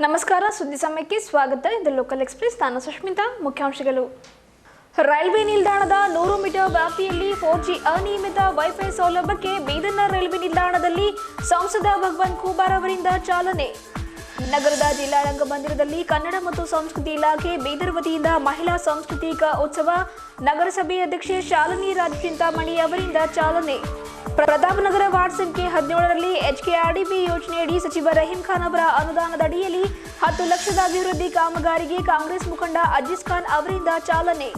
ನಮಸ್ಕಾರ, ಸುದ್ದಿ ಸಮಯಕ್ಕೆ ಸ್ವಾಗತ. ಇದು ಲೋಕಲ್ ಎಕ್ಸ್‌ಪ್ರೆಸ್. ನಾನು ಸುಷ್ಮಿತಾ. ಮುಖ್ಯಾಂಶಗಳು: ರೈಲ್ವೆ ನಿಲ್ದಾಣದ 100 ಮೀಟರ್ ವ್ಯಾಪ್ತಿಯಲ್ಲಿ 4G ಅನಿಯಮಿತ ವೈಫೈ ಸೌಲಭ್ಯಕ್ಕೆ ಬೀದರ್ನ ರೈಲ್ವೆ ನಿಲ್ದಾಣದಲ್ಲಿ ಸಂಸದ ಭಗವಂತ ಖೂಬಾರ್ ಅವರಿಂದ ಚಾಲನೆ. ನಗರದ ಜಿಲ್ಲಾ ರಂಗಮಂದಿರದಲ್ಲಿ ಕನ್ನಡ ಮತ್ತು ಸಂಸ್ಕೃತಿ ಇಲಾಖೆ ಬೀದರ್ ವತಿಯಿಂದ ಮಹಿಳಾ ಸಾಂಸ್ಕೃತಿಕ ಉತ್ಸವ, ನಗರಸಭೆ ಅಧ್ಯಕ್ಷೆ ಶಾಲಿನಿ ರಾಜ್ ಚಿಂತಾಮಣಿ ಅವರಿಂದ ಚಾಲನೆ. ಪ್ರತಾಪನಗರ ವಾರ್ಡ್ ಸಂಖ್ಯೆ 17ರಲ್ಲಿ HKRDP ಯೋಜನೆಯಡಿ ಸಚಿವ ರಹೀಂ ಖಾನ್ ಅವರ ಅನುದಾನದ ಅಡಿಯಲ್ಲಿ 10 ಲಕ್ಷದ ಅಭಿವೃದ್ಧಿ ಕಾಮಗಾರಿಗೆ ಕಾಂಗ್ರೆಸ್ ಮುಖಂಡ ಅಜೀಜ್ ಖಾನ್ ಅವರಿಂದ ಚಾಲನೆ.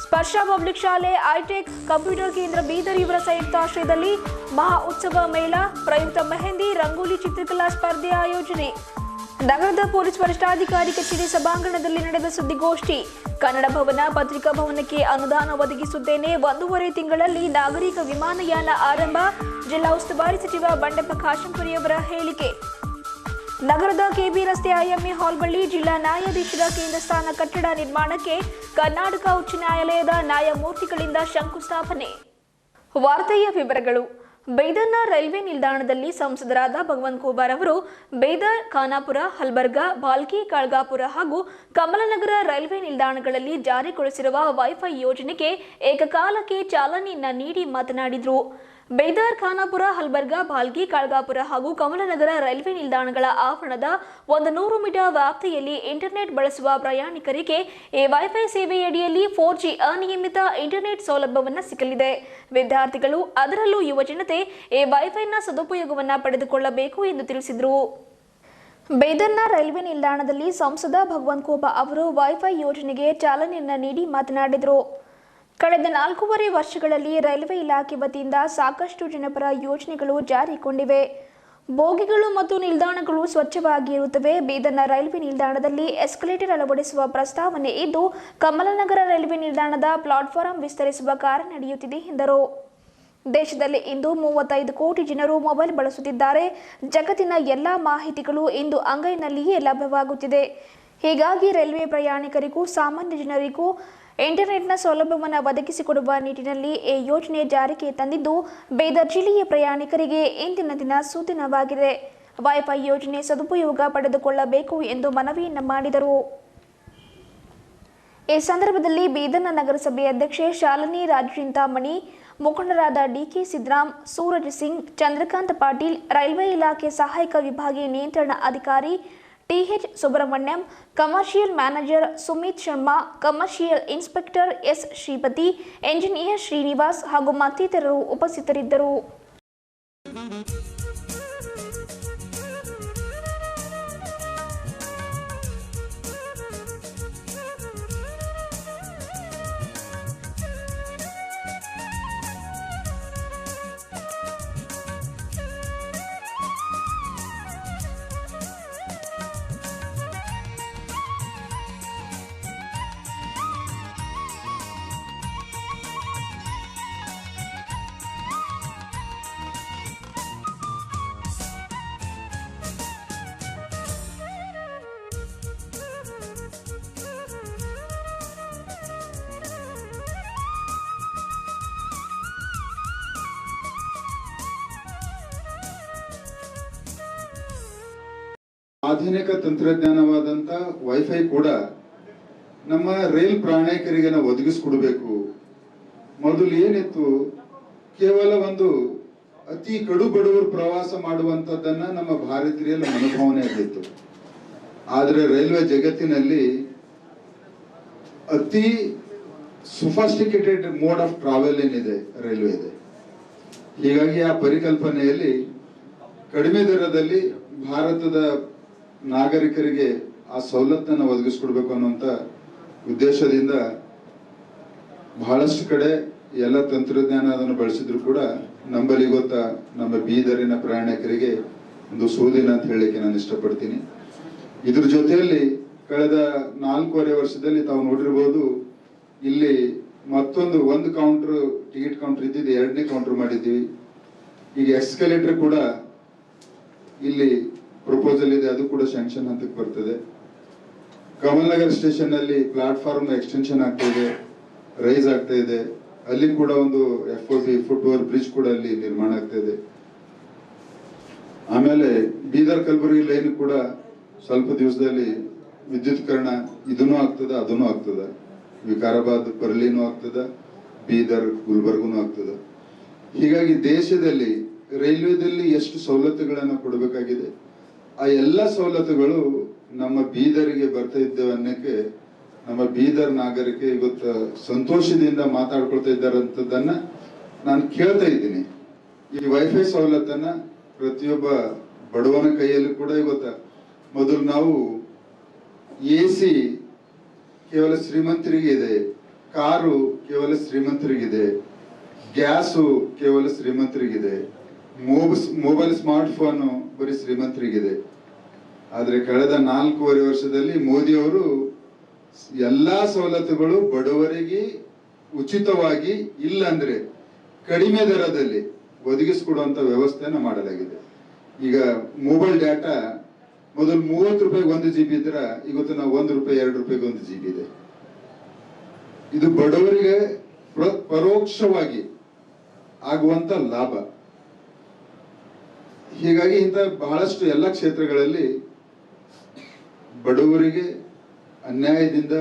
ಸ್ಪರ್ಶ ಪಬ್ಲಿಕ್ ಶಾಲೆ, ಐಟೆಕ್ ಕಂಪ್ಯೂಟರ್ ಕೇಂದ್ರ ಬೀದರ್ ಇವರ ಸಂಯುಕ್ತಾಶ್ರಯದಲ್ಲಿ ಮಹಾ ಉತ್ಸವ ಮೇಳ ಪ್ರಯುಕ್ತ ಮೆಹಂದಿ ರಂಗೋಲಿ ಚಿತ್ರಕಲಾ ಸ್ಪರ್ಧೆ ಆಯೋಜನೆ. ನಗರದ ಪೊಲೀಸ್ ವರಿಷ್ಠಾಧಿಕಾರಿ ಕಚೇರಿ ಸಭಾಂಗಣದಲ್ಲಿ ನಡೆದ ಸುದ್ದಿಗೋಷ್ಠಿ. ಕನ್ನಡ ಭವನ, ಪತ್ರಿಕಾ ಭವನಕ್ಕೆ ಅನುದಾನ ಒದಗಿಸುತ್ತೇನೆ, 1.5 ತಿಂಗಳಲ್ಲಿ ನಾಗರಿಕ ವಿಮಾನಯಾನ ಆರಂಭ, ಜಿಲ್ಲಾ ಉಸ್ತುವಾರಿ ಸಚಿವ ಬಂಡೆಪ್ಪ ಕಾಶೆಂಪುರಿ ಅವರ ಹೇಳಿಕೆ. ನಗರದ KB ರಸ್ತೆ IMA ಹಾಲ್ ಬಳಿ ಜಿಲ್ಲಾ ನ್ಯಾಯಾಧೀಶರ ಕೇಂದ್ರ ಸ್ಥಾನ ಕಟ್ಟಡ ನಿರ್ಮಾಣಕ್ಕೆ ಕರ್ನಾಟಕ ಉಚ್ಚ ನ್ಯಾಯಾಲಯದ ನ್ಯಾಯಮೂರ್ತಿಗಳಿಂದ ಶಂಕುಸ್ಥಾಪನೆ. ವಾರ್ತೆಯ ವಿವರಗಳು. ಬೀದರ್ನ ರೈಲ್ವೆ ನಿಲ್ದಾಣದಲ್ಲಿ ಸಂಸದರಾದ ಭಗವಂತ ಖೂಬಾರ್ ಅವರು ಬೀದರ್, ಖಾನಾಪುರ, ಹಲ್ಬರ್ಗಾ, ಭಾಲ್ಕಿ, ಕಾಳ್ಗಾಪುರ ಹಾಗೂ ಕಮಲನಗರ ರೈಲ್ವೆ ನಿಲ್ದಾಣಗಳಲ್ಲಿ ಜಾರಿಗೊಳಿಸಿರುವ ವೈಫೈ ಯೋಜನೆಗೆ ಏಕಕಾಲಕ್ಕೆ ಚಾಲನೆಯನ್ನ ನೀಡಿ ಮಾತನಾಡಿದರು. ಬೀದರ್, ಖಾನಾಪುರ, ಹಲ್ಬರ್ಗಾ, ಭಾಲ್ಕಿ, ಕಾಳ್ಗಾಪುರ ಹಾಗೂ ಕಮಲನಗರ ರೈಲ್ವೆ ನಿಲ್ದಾಣಗಳ ಆವರಣದ 100 ಮೀಟರ್ ವ್ಯಾಪ್ತಿಯಲ್ಲಿ ಇಂಟರ್ನೆಟ್ ಬಳಸುವ ಪ್ರಯಾಣಿಕರಿಗೆ ಈ ವೈಫೈ ಸೇವೆಯಡಿಯಲ್ಲಿ 4G ಅನಿಯಮಿತ ಇಂಟರ್ನೆಟ್ ಸೌಲಭ್ಯವನ್ನು ಸಿಗಲಿದೆ. ವಿದ್ಯಾರ್ಥಿಗಳು, ಅದರಲ್ಲೂ ಯುವಜನತೆ ಈ ವೈಫೈನ ಸದುಪಯೋಗವನ್ನು ಪಡೆದುಕೊಳ್ಳಬೇಕು ಎಂದು ತಿಳಿಸಿದರು. ಬೀದರ್ನ ರೈಲ್ವೆ ನಿಲ್ದಾಣದಲ್ಲಿ ಸಂಸದ ಭಗವಂತ ಖೂಬಾರ್ ಅವರು ವೈಫೈ ಯೋಜನೆಗೆ ಚಾಲನೆಯನ್ನ ನೀಡಿ ಮಾತನಾಡಿದರು. ಕಳೆದ 4.5 ವರ್ಷಗಳಲ್ಲಿ ರೈಲ್ವೆ ಇಲಾಖೆ ವತಿಯಿಂದ ಸಾಕಷ್ಟು ಜನಪರ ಯೋಜನೆಗಳು ಜಾರಿಗೊಂಡಿವೆ. ಬೋಗಿಗಳು ಮತ್ತು ನಿಲ್ದಾಣಗಳು ಸ್ವಚ್ಛವಾಗಿರುತ್ತವೆ. ಬೀದರ್ನ ರೈಲ್ವೆ ನಿಲ್ದಾಣದಲ್ಲಿ ಎಸ್ಕಲೇಟರ್ ಅಳವಡಿಸುವ ಪ್ರಸ್ತಾವನೆ ಇದ್ದು, ಕಮಲನಗರ ರೈಲ್ವೆ ನಿಲ್ದಾಣದ ಪ್ಲಾಟ್ಫಾರಂ ವಿಸ್ತರಿಸುವ ಕಾರ್ಯ ನಡೆಯುತ್ತಿದೆ ಎಂದರು. ದೇಶದಲ್ಲಿ ಇಂದು 35 ಕೋಟಿ ಜನರು ಮೊಬೈಲ್ ಬಳಸುತ್ತಿದ್ದಾರೆ. ಜಗತ್ತಿನ ಎಲ್ಲಾ ಮಾಹಿತಿಗಳು ಇಂದು ಅಂಗೈನಲ್ಲಿಯೇ ಲಭ್ಯವಾಗುತ್ತಿದೆ. ಹೀಗಾಗಿ ರೈಲ್ವೆ ಪ್ರಯಾಣಿಕರಿಗೂ ಸಾಮಾನ್ಯ ಜನರಿಗೂ ಇಂಟರ್ನೆಟ್ನ ಸೌಲಭ್ಯವನ್ನು ಒದಗಿಸಿಕೊಡುವ ನಿಟ್ಟಿನಲ್ಲಿ ಈ ಯೋಜನೆ ಜಾರಿಗೆ ತಂದಿದ್ದು, ಬೀದರ್ ಜಿಲ್ಲೆಯ ಪ್ರಯಾಣಿಕರಿಗೆ ಇಂದಿನ ದಿನ ಸುದಿನವಾಗಿದೆ. ವೈಫೈ ಯೋಜನೆ ಸದುಪಯೋಗ ಪಡೆದುಕೊಳ್ಳಬೇಕು ಎಂದು ಮನವಿಯನ್ನು ಮಾಡಿದರು. ಈ ಸಂದರ್ಭದಲ್ಲಿ ಬೀದರ್ನ ನಗರಸಭೆ ಅಧ್ಯಕ್ಷೆ ಶಾಲಿನಿ ರಾಜ್ ಚಿಂತಾಮಣಿ, ಮುಖಂಡರಾದ DK ಸಿದ್ದರಾಮ್, ಸೂರಜ್ ಸಿಂಗ್, ಚಂದ್ರಕಾಂತ್ ಪಾಟೀಲ್, ರೈಲ್ವೆ ಇಲಾಖೆ ಸಹಾಯಕ ವಿಭಾಗೀಯ ನಿಯಂತ್ರಣ ಅಧಿಕಾರಿ TH Subrahmanyam, commercial manager Sumit Sharma, commercial inspector S Shripati, engineer Srinivas ಹಾಗೂ ಮತ್ತಿತರರು ಉಪಸ್ಥಿತರಿದ್ದರು. ಆಧುನಿಕ ತಂತ್ರಜ್ಞಾನವಾದಂತ ವೈಫೈ ಕೂಡ ನಮ್ಮ ರೈಲ್ ಪ್ರಯಾಣಿಕರಿಗೆ ನಾವು ಒದಗಿಸಿಕೊಡಬೇಕು. ಮೊದಲು ಏನಿತ್ತು, ಕೇವಲ ಒಂದು ಅತಿ ಕಡು ಬಡವರು ಪ್ರವಾಸ ಮಾಡುವಂತದ್ದನ್ನ ನಮ್ಮ ಭಾರತೀಯರಲ್ಲಿ ಮನೋಭಾವನೆ ಆಗಿತ್ತು. ಆದ್ರೆ ರೈಲ್ವೆ ಜಗತ್ತಿನಲ್ಲಿ ಅತಿ ಸೊಫಿಸ್ಟಿಕೇಟೆಡ್ ಮೋಡ್ ಆಫ್ ಟ್ರಾವೆಲ್ ಏನಿದೆ ರೈಲ್ವೆ ಇದೆ. ಹೀಗಾಗಿ ಆ ಪರಿಕಲ್ಪನೆಯಲ್ಲಿ ಕಡಿಮೆ ದರದಲ್ಲಿ ಭಾರತದ ನಾಗರಿಕರಿಗೆ ಆ ಸವಲತ್ತನ್ನು ಒದಗಿಸ್ಕೊಡ್ಬೇಕು ಅನ್ನುವಂತ ಉದ್ದೇಶದಿಂದ ಬಹಳಷ್ಟು ಕಡೆ ಎಲ್ಲ ತಂತ್ರಜ್ಞಾನ ಅದನ್ನು ಬಳಸಿದ್ರು ಕೂಡ ನಂಬಲ್ಲಿ ಗೊತ್ತಾ ನಮ್ಮ ಬೀದರಿನ ಪ್ರಯಾಣಿಕರಿಗೆ ಒಂದು ಸೋದಿನ ಅಂತ ಹೇಳಲಿಕ್ಕೆ ನಾನು ಇಷ್ಟಪಡ್ತೀನಿ. ಇದ್ರ ಜೊತೆಯಲ್ಲಿ ಕಳೆದ 4.5 ವರ್ಷದಲ್ಲಿ ತಾವು ನೋಡಿರ್ಬೋದು, ಇಲ್ಲಿ ಒಂದು ಕೌಂಟರ್ ಟಿಕೆಟ್ ಕೌಂಟರ್ ಇದ್ದಿದ್ದು 2ನೇ ಕೌಂಟರ್ ಮಾಡಿದ್ದೀವಿ. ಈಗ ಎಸ್ಕಲೇಟರ್ ಕೂಡ ಇಲ್ಲಿ ಪ್ರಪೋಸಲ್ ಇದೆ, ಅದು ಕೂಡ ಸ್ಯಾಂಕ್ಷನ್ ಹಂತಕ್ಕೆ ಬರ್ತದೆ. ಕಮಲ್ನಗರ್ ಸ್ಟೇಷನ್ ನಲ್ಲಿ ಪ್ಲಾಟ್ಫಾರ್ಮ್ ಎಕ್ಸ್ಟೆನ್ಷನ್ ಆಗ್ತಾ ಇದೆ, ರೈಸ್ ಆಗ್ತಾ ಇದೆ. ಅಲ್ಲಿ ಕೂಡ ಒಂದು FOB ಫುಟ್ ಓವರ್ ಬ್ರಿಡ್ಜ್ ಕೂಡ ಅಲ್ಲಿ ನಿರ್ಮಾಣ ಆಗ್ತಾ ಇದೆ. ಆಮೇಲೆ ಬೀದರ್ ಕಲಬುರಗಿ ಲೈನ್ ಕೂಡ ಸ್ವಲ್ಪ ದಿವಸದಲ್ಲಿ ವಿದ್ಯುತ್ಕರಣ ಇದೂ ಆಗ್ತದ ಅದೂ ಆಗ್ತದ. ವಿಕಾರಾಬಾದ್ ಬರ್ಲಿನೂ ಆಗ್ತದ, ಬೀದರ್ ಗುಲ್ಬರ್ಗನೂ ಆಗ್ತದ. ಹೀಗಾಗಿ ದೇಶದಲ್ಲಿ ರೈಲ್ವೆದಲ್ಲಿ ಎಷ್ಟು ಸವಲತ್ತುಗಳನ್ನು ಕೊಡಬೇಕಾಗಿದೆ ಆ ಎಲ್ಲ ಸವಲತ್ತುಗಳು ನಮ್ಮ ಬೀದರಿಗೆ ಬರ್ತಾ ಇದ್ದೇವೆ ಅನ್ನಕ್ಕೆ ನಮ್ಮ ಬೀದರ್ ನಾಗರಿಕ ಇವತ್ತು ಸಂತೋಷದಿಂದ ಮಾತಾಡ್ಕೊಳ್ತಾ ಇದ್ದಾರಂತದನ್ನ ನಾನು ಕೇಳ್ತಾ ಇದ್ದೀನಿ. ಈ ವೈಫೈ ಸವಲತ್ತನ್ನ ಪ್ರತಿಯೊಬ್ಬ ಬಡವನ ಕೈಯಲ್ಲಿ ಕೂಡ ಇವತ್ತು ಮೊದಲು ನಾವು AC ಕೇವಲ ಶ್ರೀಮಂತರಿಗೆ ಇದೆ, ಕಾರು ಕೇವಲ ಶ್ರೀಮಂತರಿಗಿದೆ, ಗ್ಯಾಸು ಕೇವಲ ಶ್ರೀಮಂತರಿಗಿದೆ, ಮೊಬೈಲ್ ಸ್ಮಾರ್ಟ್ ಫೋನು ಬರೀ ಶ್ರೀಮಂತರಿಗಿದೆ. ಆದ್ರೆ ಕಳೆದ 4.5 ವರ್ಷದಲ್ಲಿ ಮೋದಿಯವರು ಎಲ್ಲಾ ಸವಲತ್ತುಗಳು ಬಡವರಿಗೆ ಉಚಿತವಾಗಿ ಇಲ್ಲಂದ್ರೆ ಕಡಿಮೆ ದರದಲ್ಲಿ ಒದಗಿಸಿಕೊಡುವಂತ ವ್ಯವಸ್ಥೆಯನ್ನು ಮಾಡಲಾಗಿದೆ. ಈಗ ಮೊಬೈಲ್ ಡಾಟಾ ಮೊದಲು 30 ರೂಪಾಯಿಗೆ 1 GB ಇದ್ರೆ ಇವತ್ತು ನಾವು 1 ರೂಪಾಯಿ 2 ರೂಪಾಯಿಗೆ 1 GB ಇದೆ. ಇದು ಬಡವರಿಗೆ ಪರೋಕ್ಷವಾಗಿ ಆಗುವಂತ ಲಾಭ. ಹೀಗಾಗಿ ಇಂಥ ಬಹಳಷ್ಟು ಎಲ್ಲ ಕ್ಷೇತ್ರಗಳಲ್ಲಿ ಬಡವರಿಗೆ ಅನ್ಯಾಯದಿಂದ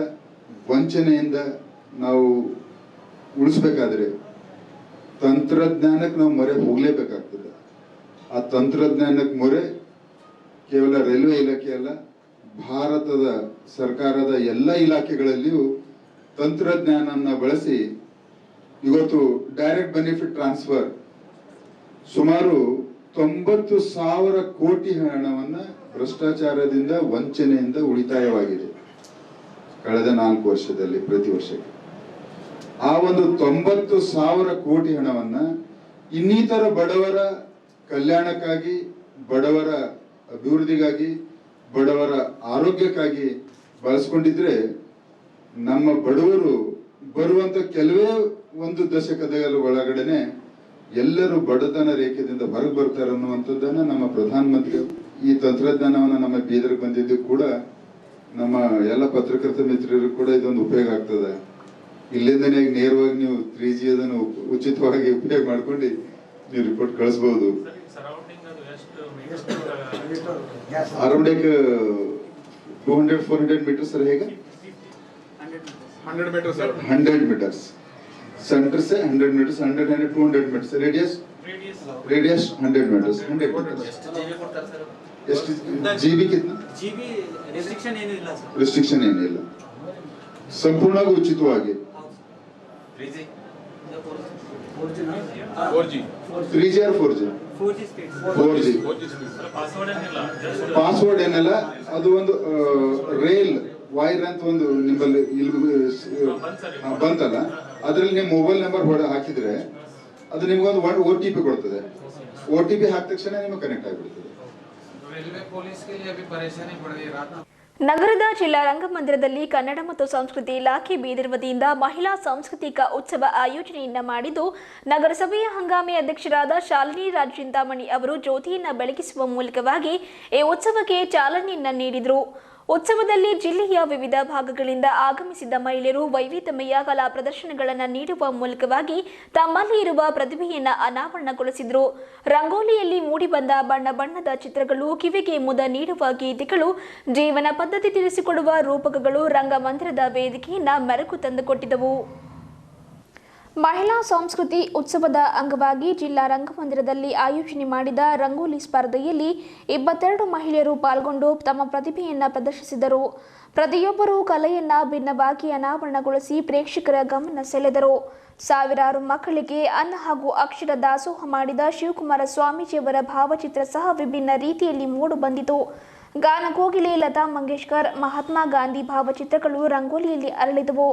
ವಂಚನೆಯಿಂದ ನಾವು ಉಳಿಸ್ಬೇಕಾದ್ರೆ ತಂತ್ರಜ್ಞಾನಕ್ಕೆ ನಾವು ಮೊರೆ ಹೋಗ್ಲೇಬೇಕಾಗ್ತದೆ. ಆ ತಂತ್ರಜ್ಞಾನಕ್ಕೆ ಮೊರೆ ಕೇವಲ ರೈಲ್ವೆ ಇಲಾಖೆ ಅಲ್ಲ, ಭಾರತದ ಸರ್ಕಾರದ ಎಲ್ಲ ಇಲಾಖೆಗಳಲ್ಲಿಯೂ ತಂತ್ರಜ್ಞಾನನ ಬಳಸಿ ಇವತ್ತು ಡೈರೆಕ್ಟ್ ಬೆನಿಫಿಟ್ ಟ್ರಾನ್ಸ್ಫರ್ ಸುಮಾರು 90,000 ಕೋಟಿ ಹಣವನ್ನ ಭ್ರಷ್ಟಾಚಾರದಿಂದ ವಂಚನೆಯಿಂದ ಉಳಿತಾಯವಾಗಿದೆ ಕಳೆದ 4 ವರ್ಷದಲ್ಲಿ ಪ್ರತಿ ವರ್ಷಕ್ಕೆ. ಆ ಒಂದು 90,000 ಕೋಟಿ ಹಣವನ್ನ ಇನ್ನಿತರ ಬಡವರ ಕಲ್ಯಾಣಕ್ಕಾಗಿ, ಬಡವರ ಅಭಿವೃದ್ಧಿಗಾಗಿ, ಬಡವರ ಆರೋಗ್ಯಕ್ಕಾಗಿ ಬಳಸ್ಕೊಂಡಿದ್ರೆ ನಮ್ಮ ಬಡವರು ಬರುವಂತ ಕೆಲವೇ ಒಂದು ದಶಕದ ಒಳಗಡೆನೆ ಎಲ್ಲರೂ ಬಡತನ ರೇಖೆಯಿಂದ ಹೊರಗೆ ಬರ್ತಾರೆ ಅನ್ನುವಂಥದ್ದನ್ನ ನಮ್ಮ ಪ್ರಧಾನಮಂತ್ರಿ ಈ ತಂತ್ರಜ್ಞಾನವನ್ನ ನಮ್ಮ ಬೀದರ್ಗೆ ಬಂದಿದ್ದು ಕೂಡ ನಮ್ಮ ಎಲ್ಲ ಪತ್ರಕರ್ತ ಮಿತ್ರರು ಕೂಡ ಇದೊಂದು ಉಪಯೋಗ ಆಗ್ತದೆ. ಇಲ್ಲಿಂದನೇ ನೇರವಾಗಿ ನೀವು 3G ಅದನ್ನು ಉಚಿತವಾಗಿ ಉಪಯೋಗ ಮಾಡ್ಕೊಂಡು ನೀವು ರಿಪೋರ್ಟ್ ಕಳಿಸಬಹುದು. ಅರೌಂಡ್ 200-400 ಮೀಟರ್ಸ್ ಹೇಗೆ 100 meters. Center से 100 meters, 100-200 meters. Radius 100 meters. 100 meters. ಎಷ್ಟು GB कितना? GB restriction ಏನಿಲ್ಲ ಸರ್. ರೆಸ್ಟ್ರಿಕ್ಷನ್ ಏನಿಲ್ಲ, ಸಂಪೂರ್ಣವಾಗಿ ಉಚಿತವಾಗಿ. 3G or 4G? 4G speed. 4G. Password ಏನಿಲ್ಲ, ಅದು ಒಂದು ರೈಲ್ ವೈರ್ ಅಂತ ಒಂದು ನಿಮ್ಮಲ್ಲಿ ಬಂತಲ್ಲ, ಅದ್ರಲ್ಲಿ ನಿಮ್ಮ ಮೊಬೈಲ್ ನಂಬರ್ ಹಾಕಿದ್ರೆ ಅದು ನಿಮ್ಗೊಂದು OTP ಕೊಡ್ತದೆ. OTP ಹಾಕಿದ ತಕ್ಷಣ ನಿಮಗೆ ಕನೆಕ್ಟ್ ಆಗಿಬಿಡ್ತದೆ. ನಗರದ ಜಿಲ್ಲಾ ರಂಗಮಂದಿರದಲ್ಲಿ ಕನ್ನಡ ಮತ್ತು ಸಂಸ್ಕೃತಿ ಇಲಾಖೆ ಬೀದರ್ ವತಿಯಿಂದ ಮಹಿಳಾ ಸಾಂಸ್ಕೃತಿಕ ಉತ್ಸವ ಆಯೋಜನೆಯನ್ನ ಮಾಡಿದ್ದು, ನಗರಸಭೆಯ ಹಂಗಾಮಿ ಅಧ್ಯಕ್ಷರಾದ ಶಾಲಿನಿ ರಾಜ್ ಚಿಂತಾಮಣಿ ಅವರು ಜ್ಯೋತಿಯನ್ನ ಬೆಳಗಿಸುವ ಮೂಲಕವಾಗಿ ಈ ಉತ್ಸವಕ್ಕೆ ಚಾಲನೆಯನ್ನ ನೀಡಿದರು. ಉತ್ಸವದಲ್ಲಿ ಜಿಲ್ಲೆಯ ವಿವಿಧ ಭಾಗಗಳಿಂದ ಆಗಮಿಸಿದ್ದ ಮಹಿಳೆಯರು ವೈವಿಧ್ಯಮಯ ಕಲಾ ಪ್ರದರ್ಶನಗಳನ್ನು ನೀಡುವ ಮೂಲಕವಾಗಿ ತಮ್ಮಲ್ಲಿ ಇರುವ ಪ್ರತಿಭೆಯನ್ನು ಅನಾವರಣಗೊಳಿಸಿದರು. ರಂಗೋಲಿಯಲ್ಲಿ ಮೂಡಿಬಂದ ಬಣ್ಣ ಬಣ್ಣದ ಚಿತ್ರಗಳು, ಕಿವಿಗೆ ಮುದ ನೀಡುವ ಗೀತೆಗಳು, ಜೀವನ ಪದ್ಧತಿ ತಿಳಿಸಿಕೊಡುವ ರೂಪಕಗಳು ರಂಗಮಂದಿರದ ವೇದಿಕೆಯನ್ನ ಮೆರುಗು ತಂದುಕೊಟ್ಟಿದ್ದವು. ಮಹಿಳಾ ಸಂಸ್ಕೃತಿ ಉತ್ಸವದ ಅಂಗವಾಗಿ ಜಿಲ್ಲಾ ರಂಗಮಂದಿರದಲ್ಲಿ ಆಯೋಜನೆ ಮಾಡಿದ ರಂಗೋಲಿ ಸ್ಪರ್ಧೆಯಲ್ಲಿ 22 ಮಹಿಳೆಯರು ಪಾಲ್ಗೊಂಡು ತಮ್ಮ ಪ್ರತಿಭೆಯನ್ನು ಪ್ರದರ್ಶಿಸಿದರು. ಪ್ರತಿಯೊಬ್ಬರೂ ಕಲೆಯನ್ನ ಭಿನ್ನವಾಗಿ ಅನಾವರಣಗೊಳಿಸಿ ಪ್ರೇಕ್ಷಕರ ಗಮನ ಸೆಳೆದರು. ಸಾವಿರಾರು ಮಕ್ಕಳಿಗೆ ಅನ್ನ ಹಾಗೂ ಅಕ್ಷರ ದಾಸೋಹ ಮಾಡಿದ ಶಿವಕುಮಾರ ಸ್ವಾಮೀಜಿಯವರ ಭಾವಚಿತ್ರ ಸಹ ವಿಭಿನ್ನ ರೀತಿಯಲ್ಲಿ ಮೂಡಿಬಂದಿತು. ಗಾನಕೋಗಿಲೆ ಲತಾ ಮಂಗೇಶ್ಕರ್, ಮಹಾತ್ಮ ಗಾಂಧಿ ಭಾವಚಿತ್ರಗಳು ರಂಗೋಲಿಯಲ್ಲಿ ಅರಳಿದವು.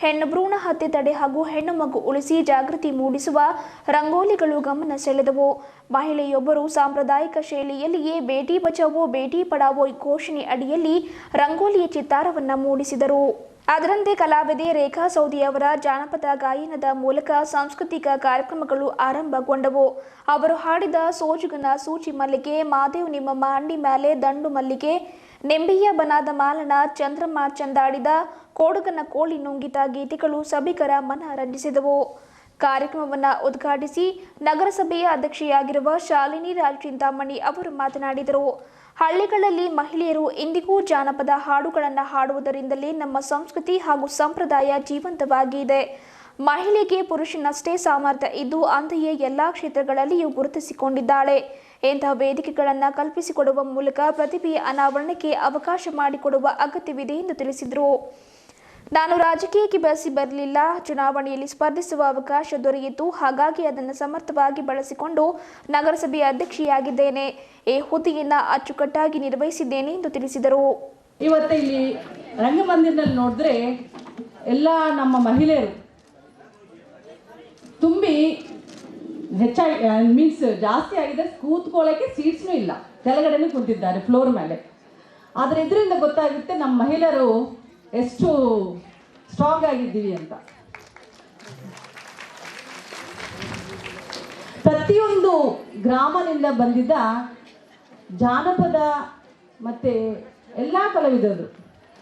ಹೆಣ್ಣು ಭ್ರೂಣ ಹತ್ಯೆ ತಡೆ ಹಾಗೂ ಹೆಣ್ಣು ಮಗು ಉಳಿಸಿ ಜಾಗೃತಿ ಮೂಡಿಸುವ ರಂಗೋಲಿಗಳು ಗಮನ ಸೆಳೆದವು. ಮಹಿಳೆಯೊಬ್ಬರು ಸಾಂಪ್ರದಾಯಿಕ ಶೈಲಿಯಲ್ಲಿಯೇ ಬೇಟಿ ಬಚಾವೋ ಬೇಟಿ ಪಡಾವೋ ಘೋಷಣೆ ಅಡಿಯಲ್ಲಿ ರಂಗೋಲಿಯ ಚಿತ್ತಾರವನ್ನು ಮೂಡಿಸಿದರು. ಅದರಂತೆ ಕಲಾವಿದೆ ರೇಖಾ ಸೌದಿಯವರ ಜಾನಪದ ಗಾಯನದ ಮೂಲಕ ಸಾಂಸ್ಕೃತಿಕ ಕಾರ್ಯಕ್ರಮಗಳು ಆರಂಭಗೊಂಡವು. ಅವರು ಹಾಡಿದ ಸೋಜುಗನ ಸೂಚಿ ಮಲ್ಲಿಗೆ, ಮಾದೇವ್ ನಿಮ್ಮ ಮಾಂಡಿ ಮ್ಯಾಲೆ ದಂಡು ಮಲ್ಲಿಗೆ, ನೆಂಬಿಯ ಬನಾದ ಮಾಲನ, ಚಂದ್ರಮ್ಮ ಚಂದಾಡಿದ, ಕೋಡುಗನ ಕೋಳಿ ನುಂಗಿತ ಗೀತೆಗಳು ಸಭಿಕರ ಮನ ರಂಜಿಸಿದವು. ಕಾರ್ಯಕ್ರಮವನ್ನು ಉದ್ಘಾಟಿಸಿ ನಗರಸಭೆಯ ಅಧ್ಯಕ್ಷೆಯಾಗಿರುವ ಶಾಲಿನಿ ರಾಜ್ ಚಿಂತಾಮಣಿ ಅವರು ಮಾತನಾಡಿದರು. ಹಳ್ಳಿಗಳಲ್ಲಿ ಮಹಿಳೆಯರು ಇಂದಿಗೂ ಜಾನಪದ ಹಾಡುಗಳನ್ನು ಹಾಡುವುದರಿಂದಲೇ ನಮ್ಮ ಸಂಸ್ಕೃತಿ ಹಾಗೂ ಸಂಪ್ರದಾಯ ಜೀವಂತವಾಗಿದೆ. ಮಹಿಳೆಗೆ ಪುರುಷನಷ್ಟೇ ಸಾಮರ್ಥ್ಯ ಇದ್ದು ಅಂತೆಯೇ ಎಲ್ಲ ಕ್ಷೇತ್ರಗಳಲ್ಲಿಯೂ ಗುರುತಿಸಿಕೊಂಡಿದ್ದಾಳೆ. ಇಂತಹ ವೇದಿಕೆಗಳನ್ನು ಕಲ್ಪಿಸಿಕೊಡುವ ಮೂಲಕ ಪ್ರತಿಭೆಯ ಅನಾವರಣಕ್ಕೆ ಅವಕಾಶ ಮಾಡಿಕೊಡುವ ಅಗತ್ಯವಿದೆ ಎಂದು ತಿಳಿಸಿದರು. ನಾನು ರಾಜಕೀಯಕ್ಕೆ ಬರಲಿಲ್ಲ, ಚುನಾವಣೆಯಲ್ಲಿ ಸ್ಪರ್ಧಿಸುವ ಅವಕಾಶ ದೊರೆಯಿತು. ಹಾಗಾಗಿ ಅದನ್ನು ಸಮರ್ಥವಾಗಿ ಬಳಸಿಕೊಂಡು ನಗರಸಭೆಯ ಅಧ್ಯಕ್ಷೆಯಾಗಿದ್ದೇನೆ. ಈ ಹುದ್ದೆಯನ್ನು ಅಚ್ಚುಕಟ್ಟಾಗಿ ನಿರ್ವಹಿಸಿದ್ದೇನೆ ಎಂದು ತಿಳಿಸಿದರು. ಇವತ್ತು ಇಲ್ಲಿ ರಂಗಮಂದಿರದಲ್ಲಿ ನೋಡಿದ್ರೆ ಎಲ್ಲ ನಮ್ಮ ಮಹಿಳೆಯರು ತುಂಬಿ ಹೆಚ್ಚಾಗಿ ಮೀನ್ಸ್ ಜಾಸ್ತಿ ಆಗಿದೆ. ಕೂತ್ಕೊಳ್ಳೋಕ್ಕೆ ಸೀಟ್ಸ್ನೂ ಇಲ್ಲ, ಕೆಳಗಡೆನೂ ಕೂತಿದ್ದಾರೆ ಫ್ಲೋರ್ ಮೇಲೆ. ಆದರೆ ಇದರಿಂದ ಗೊತ್ತಾಗುತ್ತೆ ನಮ್ಮ ಮಹಿಳೆಯರು ಎಷ್ಟು ಸ್ಟ್ರಾಂಗ್ ಆಗಿದ್ದೀವಿ ಅಂತ. ಪ್ರತಿಯೊಂದು ಗ್ರಾಮದಿಂದ ಬಂದಿದ್ದ ಜಾನಪದ ಮತ್ತು ಎಲ್ಲ ಕಲಾವಿದರು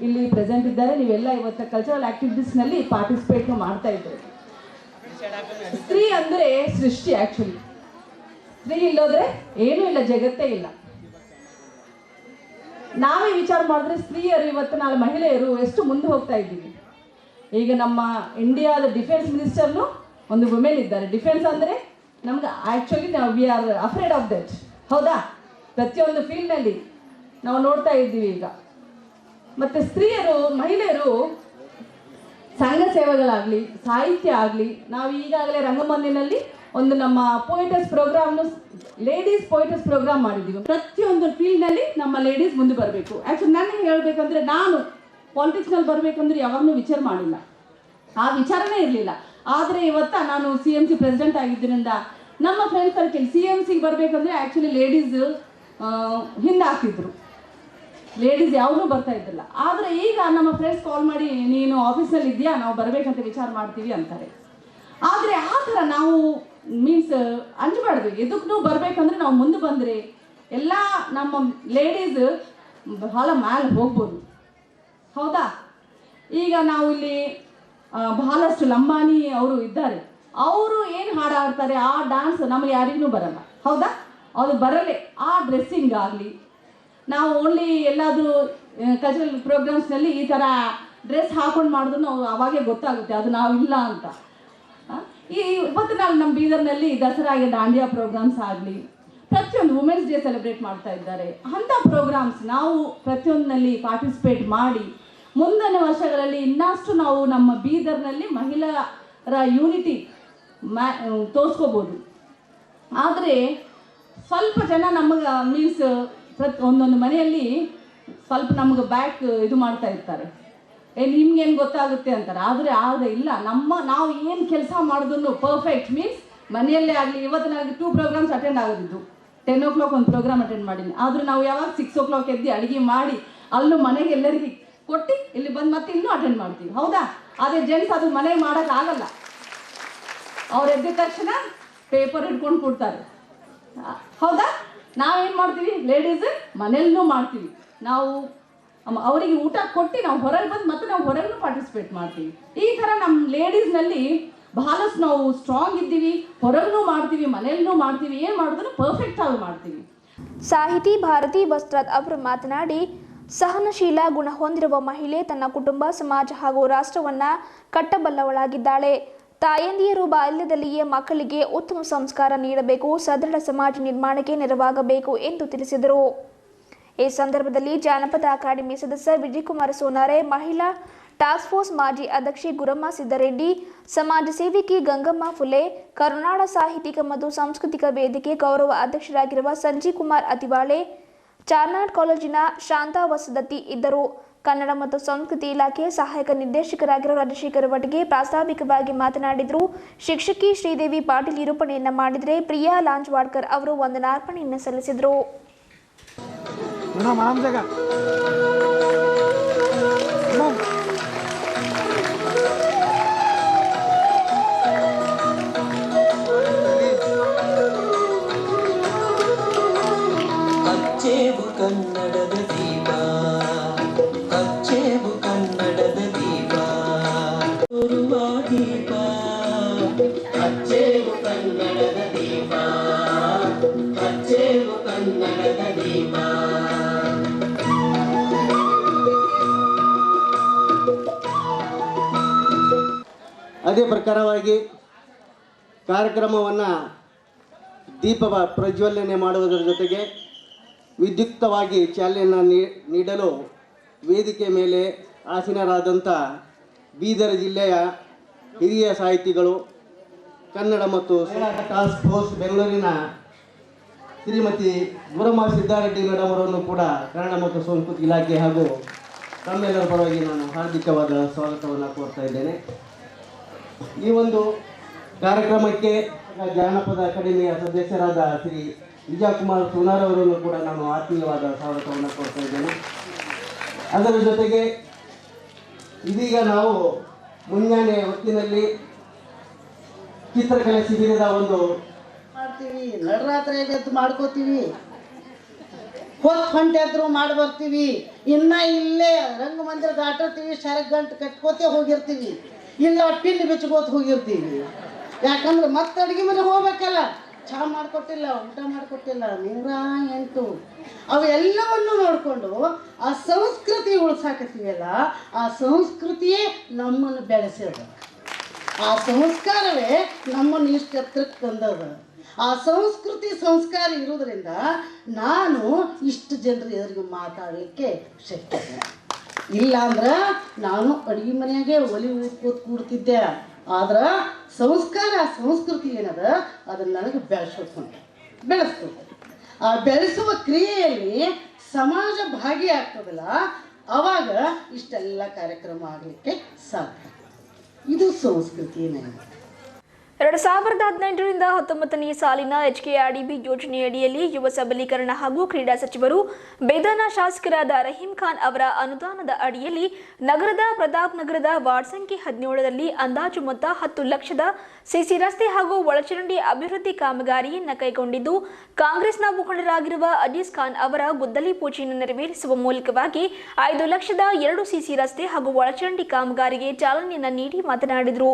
ಇಲ್ಲಿ ಪ್ರೆಸೆಂಟ್ ಇದ್ದಾರೆ. ನೀವೆಲ್ಲ ಇವತ್ತು ಕಲ್ಚರಲ್ ಆ್ಯಕ್ಟಿವಿಟೀಸ್ನಲ್ಲಿ ಪಾರ್ಟಿಸಿಪೇಟ್ ಮಾಡ್ತಾ ಇದ್ದೀರಿ. ಸ್ತ್ರೀ ಅಂದರೆ ಸೃಷ್ಟಿ. ಆ್ಯಕ್ಚುಲಿ ಸ್ತ್ರೀ ಇಲ್ಲೋದ್ರೆ ಏನೂ ಇಲ್ಲ, ಜಗತ್ತೇ ಇಲ್ಲ. ನಾವೇ ವಿಚಾರ ಮಾಡಿದ್ರೆ ಸ್ತ್ರೀಯರು ಇವತ್ತು ನಾಳೆ ಮಹಿಳೆಯರು ಎಷ್ಟು ಮುಂದೆ ಹೋಗ್ತಾ ಇದ್ದೀವಿ. ಈಗ ನಮ್ಮ ಇಂಡಿಯಾದ ಡಿಫೆನ್ಸ್ ಮಿನಿಸ್ಟರ್ನು ಒಂದು ವುಮೆನ್ ಇದ್ದಾರೆ. ಡಿಫೆನ್ಸ್ ಅಂದರೆ ನಮ್ಗೆ actually we are afraid of that. ಹೌದಾ? ಪ್ರತಿಯೊಂದು ಫೀಲ್ಡ್ನಲ್ಲಿ ನಾವು ನೋಡ್ತಾ ಇದ್ದೀವಿ ಈಗ. ಮತ್ತು ಸ್ತ್ರೀಯರು, ಮಹಿಳೆಯರು ಸಂಘ ಸೇವೆಗಳಾಗಲಿ, ಸಾಹಿತ್ಯ ಆಗಲಿ, ನಾವು ಈಗಾಗಲೇ ರಂಗಮಂದಿನಲ್ಲಿ ಒಂದು ನಮ್ಮ ಪೋಯಿಟರ್ಸ್ ಪ್ರೋಗ್ರಾಮ್ನು, ಲೇಡೀಸ್ ಪೋಯಿಟರ್ಸ್ ಪ್ರೋಗ್ರಾಮ್ ಮಾಡಿದ್ದೀವಿ. ಪ್ರತಿಯೊಂದು ಫೀಲ್ಡ್ನಲ್ಲಿ ನಮ್ಮ ಲೇಡೀಸ್ ಮುಂದೆ ಬರಬೇಕು. ಆ್ಯಕ್ಚುಲಿ ನನಗೆ ಹೇಳಬೇಕಂದ್ರೆ ನಾನು ಪಾಲಿಟಿಕ್ಸ್ನಲ್ಲಿ ಬರಬೇಕಂದ್ರೆ ಯಾವಾಗಲೂ ವಿಚಾರ ಮಾಡಿಲ್ಲ, ಆ ವಿಚಾರನೇ ಇರಲಿಲ್ಲ. ಆದರೆ ಇವತ್ತು ನಾನು CMC ಪ್ರೆಸಿಡೆಂಟ್ ಆಗಿದ್ದರಿಂದ ನಮ್ಮ ಫ್ರೆಂಡ್ ಸರ್ಕಲ್ CMCಗೆ ಬರಬೇಕಂದ್ರೆ ಆ್ಯಕ್ಚುಲಿ ಲೇಡೀಸ್ ಹಿಂದೆ ಹಾಕ್ತಿದ್ರು, ಲೇಡೀಸ್ ಯಾವುದೂ ಬರ್ತಾ ಇದ್ದಿಲ್ಲ. ಆದರೆ ಈಗ ನಮ್ಮ ಫ್ರೆಂಡ್ಸ್ ಕಾಲ್ ಮಾಡಿ ನೀನು ಆಫೀಸ್ನಲ್ಲಿ ಇದೆಯಾ, ನಾವು ಬರಬೇಕಂತ ವಿಚಾರ ಮಾಡ್ತೀವಿ ಅಂತಾರೆ. ಆದರೆ ಆ ಥರ ನಾವು ಮೀನ್ಸ್ ಅಂಜಬಾರ್ದು. ಎದಕ್ಕೂ ಬರಬೇಕಂದ್ರೆ ನಾವು ಮುಂದೆ ಬಂದರೆ ಎಲ್ಲ ನಮ್ಮ ಲೇಡೀಸ್ ಬಹಳ ಮ್ಯಾಲೆ ಹೋಗ್ಬೋದು. ಹೌದಾ? ಈಗ ನಾವು ಇಲ್ಲಿ ಬಹಳಷ್ಟು ಲಂಬಾಣಿ ಅವರು ಇದ್ದಾರೆ. ಅವರು ಏನು ಹಾಡು ಆಡ್ತಾರೆ, ಆ ಡ್ಯಾನ್ಸ್ ನಮಗೆ ಯಾರಿಗೂ ಬರಲ್ಲ. ಹೌದಾ? ಅದು ಬರಲ್ಲೇ. ಆ ಡ್ರೆಸ್ಸಿಂಗ್ ಆಗಲಿ, ನಾವು ಓನ್ಲಿ ಎಲ್ಲಾದರೂ ಕಲ್ಚರಲ್ ಪ್ರೋಗ್ರಾಮ್ಸ್ನಲ್ಲಿ ಈ ಥರ ಡ್ರೆಸ್ ಹಾಕೊಂಡು ಮಾಡಿದ್ರು ನಾವು ಅವಾಗೇ ಗೊತ್ತಾಗುತ್ತೆ ಅದು ನಾವು ಇಲ್ಲ ಅಂತ. ಇವತ್ತು ನಾವು ನಮ್ಮ ಬೀದರ್ನಲ್ಲಿ ದಸರಾಗೆ ದಾಂಡಿಯಾ ಪ್ರೋಗ್ರಾಮ್ಸ್ ಆಗಲಿ, ಪ್ರತಿಯೊಂದು ವುಮೆನ್ಸ್ ಡೇ ಸೆಲೆಬ್ರೇಟ್ ಮಾಡ್ತಾ ಇದ್ದಾರೆ. ಅಂಥ ಪ್ರೋಗ್ರಾಮ್ಸ್ ನಾವು ಪ್ರತಿಯೊಂದರಲ್ಲಿ ಪಾರ್ಟಿಸಿಪೇಟ್ ಮಾಡಿ ಮುಂದಿನ ವರ್ಷಗಳಲ್ಲಿ ಇನ್ನಷ್ಟು ನಾವು ನಮ್ಮ ಬೀದರ್ನಲ್ಲಿ ಮಹಿಳೆಯರ ಯೂನಿಟಿ ತೋರಿಸ್ಕೋಬೋದು. ಆದರೆ ಸ್ವಲ್ಪ ಜನ ನಮಗೆ ಮೀನ್ಸ್ ಒಂದೊಂದು ಮನೆಯಲ್ಲಿ ಸ್ವಲ್ಪ ನಮಗೆ ಬ್ಯಾಕ್ ಇದು ಮಾಡ್ತಾ ಇರ್ತಾರೆ, ನಿಮ್ಗೇನು ಗೊತ್ತಾಗುತ್ತೆ ಅಂತಾರೆ. ಆದರೆ ಇಲ್ಲ, ನಾವು ಏನು ಕೆಲಸ ಮಾಡಿದ್ರು ಪರ್ಫೆಕ್ಟ್ ಮೀನ್ಸ್ ಮನೆಯಲ್ಲೇ ಆಗಲಿ. ಇವತ್ತು ನನಗೆ 2 ಪ್ರೋಗ್ರಾಮ್ಸ್ ಅಟೆಂಡ್ ಆಗೋದಿದ್ದು. 10 o'clock ಒಂದು ಪ್ರೋಗ್ರಾಮ್ ಅಟೆಂಡ್ ಮಾಡೀನಿ. ಆದರೂ ನಾವು ಯಾವಾಗ 6 o'clock ಎದ್ದು ಅಡುಗೆ ಮಾಡಿ ಅಲ್ಲೂ ಮನೆಗೆ ಎಲ್ಲರಿಗೆ ಕೊಟ್ಟು ಇಲ್ಲಿ ಬಂದು ಮತ್ತೆ ಇನ್ನೂ ಅಟೆಂಡ್ ಮಾಡ್ತೀವಿ. ಹೌದಾ? ಅದೇ ಜೆಂಟ್ಸ್ ಅದು ಮನೆಗೆ ಮಾಡೋಕ್ಕಾಗಲ್ಲ. ಅವ್ರು ಎದ್ದ ತಕ್ಷಣ ಪೇಪರ್ ಹಿಡ್ಕೊಂಡು ಕೊಡ್ತಾರೆ. ಹೌದಾ? ನಾವೇನು ಮಾಡ್ತೀವಿ, ಲೇಡೀಸ್ ಮನೆಯಲ್ಲೂ ಮಾಡ್ತೀವಿ. ನಾವು ಅವರಿಗೆ ಊಟ ಕೊಟ್ಟು ನಾವು ಹೊರಗೆ ಬಂದು ಮತ್ತೆ ನಾವು ಹೊರಗೂ ಪಾರ್ಟಿಸಿಪೇಟ್ ಮಾಡ್ತೀವಿ. ಈ ಥರ ನಮ್ಮ ಲೇಡೀಸ್ನಲ್ಲಿ ಬಹಳಷ್ಟು ನಾವು ಸ್ಟ್ರಾಂಗ್ ಇದ್ದೀವಿ. ಹೊರಗೂ ಮಾಡ್ತೀವಿ, ಮನೆಯಲ್ಲೂ ಮಾಡ್ತೀವಿ. ಏನು ಮಾಡಿದ್ರು ಪರ್ಫೆಕ್ಟ್ ಆಗಿ ಮಾಡ್ತೀವಿ. ಸಾಹಿತಿ ಭಾರತಿ ವಸ್ತ್ರಾದ್ ಅವರು ಮಾತನಾಡಿ, ಸಹನಶೀಲ ಗುಣ ಹೊಂದಿರುವ ಮಹಿಳೆ ತನ್ನ ಕುಟುಂಬ, ಸಮಾಜ ಹಾಗೂ ರಾಷ್ಟ್ರವನ್ನು ಕಟ್ಟಬಲ್ಲವಳಾಗಿದ್ದಾಳೆ. ತಾಯಂದಿಯರು ಬಾಲ್ಯದಲ್ಲಿಯೇ ಮಕ್ಕಳಿಗೆ ಉತ್ತಮ ಸಂಸ್ಕಾರ ನೀಡಬೇಕು, ಸದೃಢ ಸಮಾಜ ನಿರ್ಮಾಣಕ್ಕೆ ನೆರವಾಗಬೇಕು ಎಂದು ತಿಳಿಸಿದರು. ಈ ಸಂದರ್ಭದಲ್ಲಿ ಜಾನಪದ ಅಕಾಡೆಮಿ ಸದಸ್ಯ ವಿಜಯಕುಮಾರ ಸೋನಾರೆ, ಮಹಿಳಾ ಟಾಸ್ಕ್ ಫೋರ್ಸ್ ಮಾಜಿ ಅಧ್ಯಕ್ಷೆ ಗುರಮ್ಮ ಸಿದ್ದರೆಡ್ಡಿ, ಸಮಾಜ ಸೇವಕಿ ಗಂಗಮ್ಮ ಫುಲೆ, ಕರುನಾಡ ಸಾಹಿತ್ಯಿಕ ಮತ್ತು ಸಾಂಸ್ಕೃತಿಕ ವೇದಿಕೆ ಗೌರವ ಅಧ್ಯಕ್ಷರಾಗಿರುವ ಸಂಜೀವ್ ಕುಮಾರ್ ಅತಿವಾಳೆ, ಚಾರ್ನಾಡ್ ಕಾಲೇಜಿನ ಶಾಂತಾ ವಸದತ್ತಿ ಇದ್ದರು. ಕನ್ನಡ ಮತ್ತು ಸಂಸ್ಕೃತಿ ಇಲಾಖೆ ಸಹಾಯಕ ನಿರ್ದೇಶಕರಾಗಿರುವ ರಾಜಶೇಖರ್ ವಟಗೆ ಪ್ರಾಸ್ತಾವಿಕವಾಗಿ ಮಾತನಾಡಿದರು. ಶಿಕ್ಷಕಿ ಶ್ರೀದೇವಿ ಪಾಟೀಲ್ ನಿರೂಪಣೆಯನ್ನು ಮಾಡಿದರೆ, ಪ್ರಿಯಾ ಲಾಂಜ್ವಾಡ್ಕರ್ ಅವರು ವಂದನಾರ್ಪಣೆಯನ್ನು ಸಲ್ಲಿಸಿದರು. ಕನ್ನಡದ ದೀಪ, ಕಚ್ಚೇವು ಕನ್ನಡದ ದೀಪ, ತೋರುವ ದೀಪ, ಕಚ್ಚೇವು ಕನ್ನಡದ ದೀಪ, ಕಚ್ಚೇವು ಕನ್ನಡದ ದೀಪ. ಅದೇ ಪ್ರಕಾರವಾಗಿ ಕಾರ್ಯಕ್ರಮವನ್ನು ದೀಪ ಪ್ರಜ್ವಲನೆ ಮಾಡುವುದರ ಜೊತೆಗೆ ವಿದ್ಯುಕ್ತವಾಗಿ ಚಾಲನೆಯನ್ನು ನೀಡಲು ವೇದಿಕೆ ಮೇಲೆ ಆಸೀನರಾದಂಥ ಬೀದರ್ ಜಿಲ್ಲೆಯ ಹಿರಿಯ ಸಾಹಿತಿಗಳು, ಕನ್ನಡ ಮತ್ತು ಟಾಸ್ಕ್ ಫೋರ್ಸ್ ಬೆಂಗಳೂರಿನ ಶ್ರೀಮತಿ ಗುರಮ್ಮ ಸಿದ್ದಾರೆಡ್ಡಿ ಮೇಡಮ್ ಅವರನ್ನು ಕೂಡ ಕನ್ನಡ ಮತ್ತು ಸಂಸ್ಕೃತಿ ಇಲಾಖೆ ಹಾಗೂ ತಮ್ಮೆಲ್ಲರ ಪರವಾಗಿ ನಾನು ಹಾರ್ದಿಕವಾದ ಸ್ವಾಗತವನ್ನು ಕೋರ್ತಾ ಇದ್ದೇನೆ. ಈ ಒಂದು ಕಾರ್ಯಕ್ರಮಕ್ಕೆ ಜಾನಪದ ಅಕಾಡೆಮಿಯ ಸದಸ್ಯರಾದ ಶ್ರೀ ವಿಜಯಕುಮಾರ್ ಸುನಾರ್ ಅವರನ್ನು ಕೂಡ ನಾನು ಆತ್ಮೀಯವಾದ ಸ್ವಾಗತವನ್ನು ಕೋರ್ತಾ ಇದ್ದೇನೆ. ಅದರ ಜೊತೆಗೆ ಇದೀಗ ನಾವು ಮುಂಜಾನೆ ಹೊತ್ತಿನಲ್ಲಿ ಚಿತ್ರಕಲೆ ಶಿಬಿರದ ಒಂದು ಮಾಡ್ತೀವಿ, ನಡರಾತ್ರಿಯಾಗ ಎದ್ದು ಮಾಡ್ಕೋತೀವಿ, ಹೊಂಟೆದ್ರು ಮಾಡಿ ಬರ್ತೀವಿ, ಇನ್ನು ಇಲ್ಲೇ ರಂಗಮಂದಿರ ದಾಟಿರ್ತೀವಿ, ಶರಗ್ ಗಂಟು ಕಟ್ಕೋತೆ ಹೋಗಿರ್ತೀವಿ, ಇಲ್ಲ ಪಿನ್ ಬಿಚ್ಕೋತ ಹೋಗಿರ್ತೀವಿ. ಯಾಕಂದ್ರೆ ಮತ್ತೆ ಅಡುಗೆ ಮನೆ ಹೋಗ್ಬೇಕಲ್ಲ, ಚಹಾ ಮಾಡಿಕೊಟ್ಟಿಲ್ಲ, ಊಟ ಮಾಡಿಕೊಟ್ಟಿಲ್ಲ, 108 ಅವೆಲ್ಲವನ್ನು ನೋಡಿಕೊಂಡು ಆ ಸಂಸ್ಕೃತಿ ಉಳ್ಸಾಕತ್ತೀವಲ್ಲ, ಆ ಸಂಸ್ಕೃತಿಯೇ ನಮ್ಮನ್ನು ಬೆಳೆಸ್ಯದ, ಆ ಸಂಸ್ಕಾರವೇ ನಮ್ಮನ್ನು ಇಷ್ಟು ಎತ್ತರಕ್ಕೆ ತಂದದ. ಆ ಸಂಸ್ಕೃತಿ ಸಂಸ್ಕಾರ ಇರೋದ್ರಿಂದ ನಾನು ಇಷ್ಟು ಜನರ ಎದುರಿಗೆ ಮಾತಾಡಲಿಕ್ಕೆ ಶಕ್ಯ. ಇಲ್ಲಾಂದ್ರೆ ನಾನು ಅಡುಗೆ ಮನೆಯಾಗೆ ಒಲಿ ಊದ್ಕೋತ ಕೂಡ್ತಿದ್ದೆ. ಆದ್ರೆ ಸಂಸ್ಕಾರ ಸಂಸ್ಕೃತಿ ಏನದ ಅದನ್ನು ನನಗೆ ಬೆಳೆಸ್ತು. ಆ ಬೆಳೆಸುವ ಕ್ರಿಯೆಯಲ್ಲಿ ಸಮಾಜ ಭಾಗಿಯಾಗ್ತದಲ್ಲ, ಆವಾಗ ಇಷ್ಟೆಲ್ಲ ಕಾರ್ಯಕ್ರಮ ಆಗಲಿಕ್ಕೆ ಸಾಧ್ಯ. ಇದು ಸಂಸ್ಕೃತಿ ನನಗೆ. 2018ರಿಂದ 19ನೇ ಸಾಲಿನ HKRDB ಯೋಜನೆಯಡಿಯಲ್ಲಿ ಯುವ ಸಬಲೀಕರಣ ಹಾಗೂ ಕ್ರೀಡಾ ಸಚಿವರು ಬೇದನ ಶಾಸಕರಾದ ರಹೀಂ ಖಾನ್ ಅವರ ಅನುದಾನದ ಅಡಿಯಲ್ಲಿ ನಗರದ ಪ್ರತಾಪ್ ನಗರದ ವಾರ್ಡ್ ಸಂಖ್ಯೆ 17ರಲ್ಲಿ ಅಂದಾಜು ಮೊತ್ತ 10 ಲಕ್ಷದ ಸಿಸಿ ರಸ್ತೆ ಹಾಗೂ ಒಳಚರಂಡಿ ಅಭಿವೃದ್ಧಿ ಕಾಮಗಾರಿಯನ್ನು ಕೈಗೊಂಡಿದ್ದು, ಕಾಂಗ್ರೆಸ್ನ ಮುಖಂಡರಾಗಿರುವ ಅಜೀಜ್ ಖಾನ್ ಅವರ ಗುದ್ದಲಿ ಪೂಜೆಯನ್ನು ನೆರವೇರಿಸುವ ಮೂಲಕವಾಗಿ 5 ಲಕ್ಷದ 2 ಸಿಸಿ ರಸ್ತೆ ಹಾಗೂ ಒಳಚರಂಡಿ ಕಾಮಗಾರಿಗೆ ಚಾಲನೆಯನ್ನು ನೀಡಿ ಮಾತನಾಡಿದರು.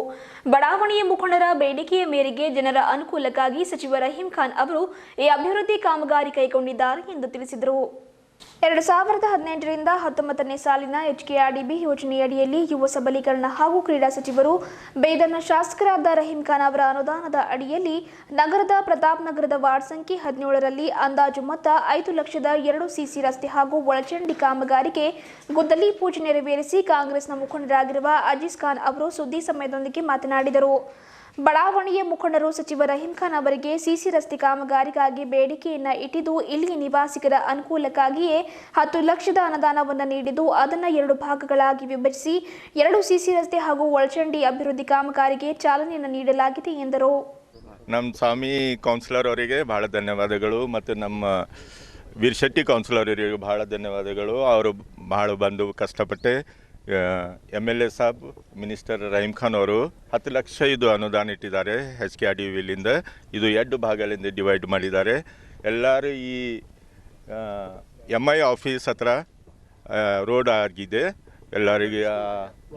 ಬಡಾವಣೆಯ ಮುಖಂಡರ ಬೇಡಿಕೆಯ ಮೇರೆಗೆ ಜನರ ಅನುಕೂಲಕ್ಕಾಗಿ ಸಚಿವ ರಹೀಂ ಖಾನ್ ಅವರು ಈ ಅಭಿವೃದ್ಧಿ ಕಾಮಗಾರಿ ಕೈಗೊಂಡಿದ್ದಾರೆ ಎಂದು ತಿಳಿಸಿದರು. 2018ರಿಂದ 19ನೇ ಸಾಲಿನ HKRDB ಯೋಜನೆಯಡಿಯಲ್ಲಿ ಯುವ ಸಬಲೀಕರಣ ಹಾಗೂ ಕ್ರೀಡಾ ಸಚಿವರು ಬೇದನ ಶಾಸಕರಾದ ರಹೀಂ ಖಾನ್ ಅವರ ಅನುದಾನದ ಅಡಿಯಲ್ಲಿ ನಗರದ ಪ್ರತಾಪ್ ನಗರದ ವಾರ್ಡ್ ಸಂಖ್ಯೆ 17ರಲ್ಲಿ ಅಂದಾಜು ಮೊತ್ತ 5 ಲಕ್ಷದ 2 ಸಿಸಿ ರಸ್ತೆ ಹಾಗೂ ಒಳಚರಂಡಿ ಕಾಮಗಾರಿಗೆ ಗುದ್ದಲಿ ಪೂಜೆ ನೆರವೇರಿಸಿ ಕಾಂಗ್ರೆಸ್ನ ಮುಖಂಡರಾಗಿರುವ ಅಜೀಜ್ ಖಾನ್ ಅವರು ಸುದ್ದಿ ಸಮಯದೊಂದಿಗೆ ಮಾತನಾಡಿದರು. ಬಡಾವಣೆಯ ಮುಖಂಡರು ಸಚಿವ ರಹೀಂ ಖಾನ್ ಅವರಿಗೆ ಸಿಸಿ ರಸ್ತೆ ಕಾಮಗಾರಿಗಾಗಿ ಬೇಡಿಕೆಯನ್ನು ಇಟ್ಟಿದ್ದು, ಇಲ್ಲಿಯ ನಿವಾಸಿಗರ ಅನುಕೂಲಕ್ಕಾಗಿಯೇ 10 ಲಕ್ಷದ ಅನುದಾನವನ್ನು ನೀಡಿದ್ದು, ಅದನ್ನು 2 ಭಾಗಗಳಾಗಿ ವಿಭಜಿಸಿ 2 ಸಿಸಿ ರಸ್ತೆ ಹಾಗೂ ಒಳಚರಂಡಿ ಅಭಿವೃದ್ಧಿ ಕಾಮಗಾರಿಗೆ ಚಾಲನೆಯನ್ನು ನೀಡಲಾಗಿದೆ ಎಂದರು. ನಮ್ಮ ಸ್ವಾಮಿ ಕೌನ್ಸಿಲರ್ ಅವರಿಗೆ ಬಹಳ ಧನ್ಯವಾದಗಳು ಮತ್ತು ನಮ್ಮ ವೀರ್ ಶೆಟ್ಟಿ ಕೌನ್ಸಿಲರ್ ಅವರಿಗೆ ಬಹಳ ಧನ್ಯವಾದಗಳು. ಅವರು ಬಹಳ ಬಂದು ಕಷ್ಟಪಟ್ಟೆ MLA ಸಾಬ್ ಮಿನಿಸ್ಟರ್ ರಹೀಂ ಖಾನ್ ಅವರು 10 ಲಕ್ಷ ಇದು ಅನುದಾನ ಇಟ್ಟಿದ್ದಾರೆ. HKRDBಲಿಂದ ಇದು 2 ಭಾಗಗಳಿಂದ ಡಿವೈಡ್ ಮಾಡಿದ್ದಾರೆ. ಎಲ್ಲರೂ ಈ MI ಆಫೀಸ್ ಹತ್ರ ರೋಡ್ ಆಗಿದೆ, ಎಲ್ಲರಿಗೆ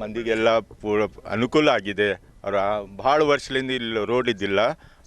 ಮಂದಿಗೆಲ್ಲ ಪೂರ ಅನುಕೂಲ ಆಗಿದೆ. ಅವರು ಭಾಳ ವರ್ಷದಿಂದ ಇಲ್ಲಿ ರೋಡ್ ಇದ್ದಿಲ್ಲ,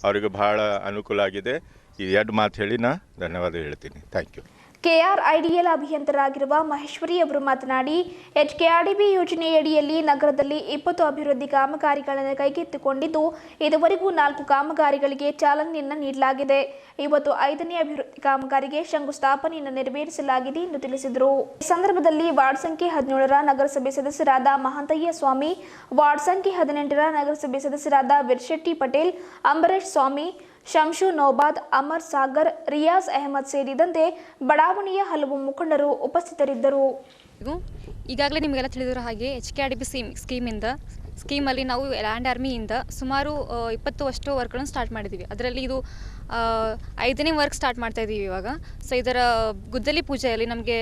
ಅವರಿಗೆ ಭಾಳ ಅನುಕೂಲ ಆಗಿದೆ. ಈ 2 ಮಾತು ಹೇಳಿ ನಾ ಧನ್ಯವಾದ ಹೇಳ್ತೀನಿ. Thank you. KRIDL ಅಭಿಯಂತರಾಗಿರುವ ಮಹೇಶ್ವರಿ ಅವರು ಮಾತನಾಡಿ, HKRDB ಯೋಜನೆಯಡಿಯಲ್ಲಿ ನಗರದಲ್ಲಿ 20 ಅಭಿವೃದ್ಧಿ ಕಾಮಗಾರಿಗಳನ್ನು ಕೈಗೆತ್ತಿಕೊಂಡಿದ್ದು, ಇದುವರೆಗೂ 4 ಕಾಮಗಾರಿಗಳಿಗೆ ಚಾಲನೆಯನ್ನು ನೀಡಲಾಗಿದೆ. ಇವತ್ತು 5ನೇ ಅಭಿವೃದ್ಧಿ ಕಾಮಗಾರಿಗೆ ಶಂಕುಸ್ಥಾಪನೆಯನ್ನು ನೆರವೇರಿಸಲಾಗಿದೆ ಎಂದು ತಿಳಿಸಿದರು. ಈ ಸಂದರ್ಭದಲ್ಲಿ ವಾರ್ಡ್ ಸಂಖ್ಯೆ 17ರ ನಗರಸಭೆ ಸದಸ್ಯರಾದ ಮಹಾಂತಯ್ಯ ಸ್ವಾಮಿ, ವಾರ್ಡ್ ಸಂಖ್ಯೆ 18ರ ನಗರಸಭೆ ಸದಸ್ಯರಾದ ವಿರ್ಶೆಟ್ಟಿ ಪಟೇಲ್, ಅಂಬರೀಶ್ ಸ್ವಾಮಿ, ಶಂಶು ನೌಬಾದ್, ಅಮರ್ ಸಾಗರ್, ರಿಯಾಜ್ ಅಹಮದ್ ಸೇರಿದಂತೆ ಬಡಾವಣೆಯ ಹಲವು ಮುಖಂಡರು ಉಪಸ್ಥಿತರಿದ್ದರು. ಈಗಾಗಲೇ ನಿಮಗೆಲ್ಲ ತಿಳಿದಿರೋ ಹಾಗೆ HKRDB ಸ್ಕೀಮಲ್ಲಿ ನಾವು ಲ್ಯಾಂಡ್ ಆರ್ಮಿಯಿಂದ ಸುಮಾರು 20 ಅಷ್ಟು ವರ್ಕ್ಗಳನ್ನು ಸ್ಟಾರ್ಟ್ ಮಾಡಿದ್ದೀವಿ. ಅದರಲ್ಲಿ ಇದು 5ನೇ ವರ್ಕ್ ಸ್ಟಾರ್ಟ್ ಮಾಡ್ತಾ ಇದ್ದೀವಿ ಇವಾಗ. ಸೊ ಇದರ ಗುದ್ದಲಿ ಪೂಜೆಯಲ್ಲಿ ನಮಗೆ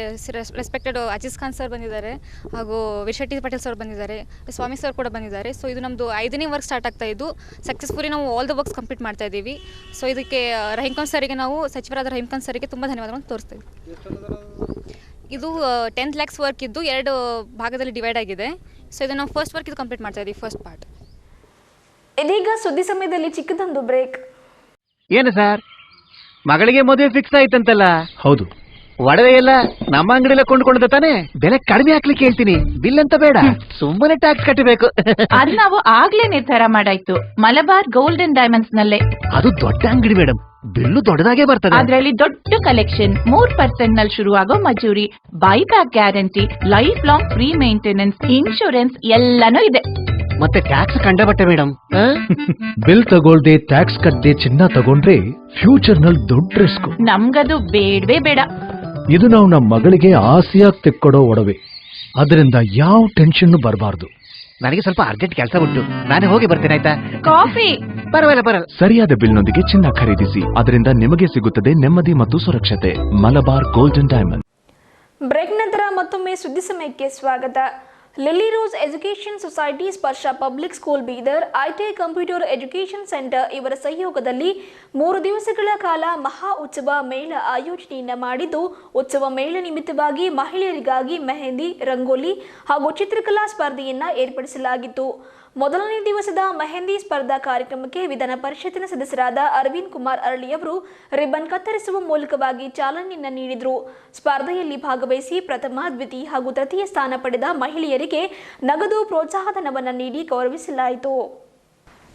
ರೆಸ್ಪೆಕ್ಟೆಡ್ ಅಜೀಜ್ ಖಾನ್ ಸರ್ ಬಂದಿದ್ದಾರೆ, ಹಾಗೂ ವಿರ್ಶೆಟ್ಟಿ ಪಟೇಲ್ ಸರ್ ಬಂದಿದ್ದಾರೆ, ಸ್ವಾಮಿ ಸರ್ ಕೂಡ ಬಂದಿದ್ದಾರೆ. ಸೊ ಇದು ನಮ್ಮದು 5ನೇ ವರ್ಕ್ ಸ್ಟಾರ್ಟ್ ಆಗ್ತಾ ಇದ್ದು ಸಕ್ಸಸ್ಫುಲಿ ನಾವು ಆಲ್ ದ ವರ್ಕ್ಸ್ ಕಂಪ್ಲೀಟ್ ಮಾಡ್ತಾ ಇದ್ದೀವಿ. ಸೊ ಇದಕ್ಕೆ ರಹೀಂ ಖಾನ್ ಸರಿಗೆ ನಾವು ಸಚಿವರಾದ ರಹೀಂ ಖಾನ್ ಸರಿಗೆ ತುಂಬ ಧನ್ಯವಾದಗಳನ್ನು ತೋರಿಸ್ತೀವಿ. ಇದು 10 lakhs ವರ್ಕ್ ಇದ್ದು 2 ಭಾಗದಲ್ಲಿ ಡಿವೈಡ್ ಆಗಿದೆ. ಸೊ ಇದು ನಾವು ಫಸ್ಟ್ ವರ್ಕ್ ಇದು ಕಂಪ್ಲೀಟ್ ಮಾಡ್ತಾ ಇದ್ದೀವಿ, ಫಸ್ಟ್ ಪಾರ್ಟ್. ಇದೀಗ ಸುದ್ದಿ ಸಮಯದಲ್ಲಿ ಚಿಕ್ಕದೊಂದು ಬ್ರೇಕ್. ಏನು ಸರ್, ಮಗಳಿಗೆ ಮದುವೆ ಫಿಕ್ಸ್ ಆಯ್ತಂತಲ್ಲ? ಹೌದು, ಒಡವೆ ಎಲ್ಲ ನಮ್ಮ ಅಂಗಡಿಯಲ್ಲ ಕೊಂಡ್ಕೊಂಡ ತಾನೆ, ಬೆಲೆ ಕಡಿಮೆ ಹಾಕ್ಲಿಕ್ಕೆ ಹೇಳ್ತೀನಿ, ಬಿಲ್ ಅಂತ ಬೇಡ, ಸುಮ್ಮನೆ ಟ್ಯಾಕ್ಸ್ ಕಟ್ಟಬೇಕು. ಅದ್ ನಾವು ಆಗ್ಲೇ ನಿರ್ಧಾರ ಮಾಡಾಯ್ತು, ಮಲಬಾರ್ ಗೋಲ್ಡ್ ಅಂಡ್ ಡೈಮಂಡ್ಸ್ ನಲ್ಲೇ. ಅದು ದೊಡ್ಡ ಅಂಗಡಿ ಮೇಡಮ್, ಬಿಲ್ಲು ದೊಡ್ಡದಾಗೆ ಬರ್ತದೆ. ಅದ್ರಲ್ಲಿ ದೊಡ್ಡ ಕಲೆಕ್ಷನ್, 3% ನಲ್ಲಿ ಶುರುವಾಗೋ ಮಜೂರಿ, buyback guarantee, life long free maintenance, insurance ಎಲ್ಲಾನು ಇದೆ. ಮತ್ತೆ ಟ್ಯಾಕ್ಸ್ ಕಂಡಬಟ್ಟೆ ಮೇಡಮ್. ಬಿಲ್ ತಗೊಳ್ದೆ ಟ್ಯಾಕ್ಸ್ ಕಟ್ಟದೆ ಚಿನ್ನ ತಗೊಂಡ್ರೆ ಫ್ಯೂಚರ್ ನಲ್ಲಿ ದೊಡ್ಡ ರಿಸ್ಕ್. ನಮ್ಗದು ಬೇಡವೇ ಬೇಡ. ಇದು ನಾವು ನಮ್ಮ ಮಗಳಿಗೆ ಆಸೆಯಾಗಿ ತೆಕ್ಕೊಡೋ ಒಡವೆ, ಅದರಿಂದ ಯಾವ ಟೆನ್ಷನ್ ಬರಬಾರ್ದು. ನನಗೆ ಸ್ವಲ್ಪ ಅರ್ಜೆಂಟ್ ಕೆಲಸ ಉಂಟು, ನಾನೇ ಹೋಗಿ ಬರ್ತೇನೆ ಆಯ್ತಾ? ಕಾಫಿ ಪರವಾಗಿಲ್ಲ. ಸರಿಯಾದ ಬಿಲ್ನೊಂದಿಗೆ ಚಿನ್ನ ಖರೀದಿಸಿ, ಅದರಿಂದ ನಿಮಗೆ ಸಿಗುತ್ತದೆ ನೆಮ್ಮದಿ ಮತ್ತು ಸುರಕ್ಷತೆ. Malabar golden diamond. ಬ್ರೇಕ್ ನಂತರ ಮತ್ತೊಮ್ಮೆ ಸುದ್ದಿ ಸಮಯಕ್ಕೆ ಸ್ವಾಗತ. ಲಿಲ್ಲಿ ರೋಸ್ ಎಜುಕೇಷನ್ ಸೊಸೈಟಿ, ಸ್ಪರ್ಶ public school Bidar, ITI computer education centre ಇವರ ಸಹಯೋಗದಲ್ಲಿ 3 ದಿವಸಗಳ ಕಾಲ ಮಹಾ ಉತ್ಸವ ಮೇಳ ಆಯೋಜನೆಯನ್ನ ಮಾಡಿದ್ದು, ಉತ್ಸವ ಮೇಳ ನಿಮಿತ್ತವಾಗಿ ಮಹಿಳೆಯರಿಗಾಗಿ ಮೆಹಂದಿ, ರಂಗೋಲಿ ಹಾಗೂ ಚಿತ್ರಕಲಾ ಸ್ಪರ್ಧೆಯನ್ನ ಏರ್ಪಡಿಸಲಾಗಿತ್ತು. ಮೊದಲನೇ ದಿವಸದ ಮೆಹಂದಿ ಸ್ಪರ್ಧಾ ಕಾರ್ಯಕ್ರಮಕ್ಕೆ ವಿಧಾನ ಪರಿಷತ್ತಿನ ಸದಸ್ಯರಾದ ಅರವಿಂದ್ ಕುಮಾರ್ ಅರಳಿ ಅವರು ರಿಬ್ಬನ್ ಕತ್ತರಿಸುವ ಮೂಲಕವಾಗಿ ಚಾಲನೆಯನ್ನ ನೀಡಿದರು. ಸ್ಪರ್ಧೆಯಲ್ಲಿ ಭಾಗವಹಿಸಿ ಪ್ರಥಮ, ದ್ವಿತೀಯ ಹಾಗೂ ತೃತೀಯ ಸ್ಥಾನ ಪಡೆದ ಮಹಿಳೆಯರಿಗೆ ನಗದು ಪ್ರೋತ್ಸಾಹಧನವನ್ನು ನೀಡಿ ಗೌರವಿಸಲಾಯಿತು.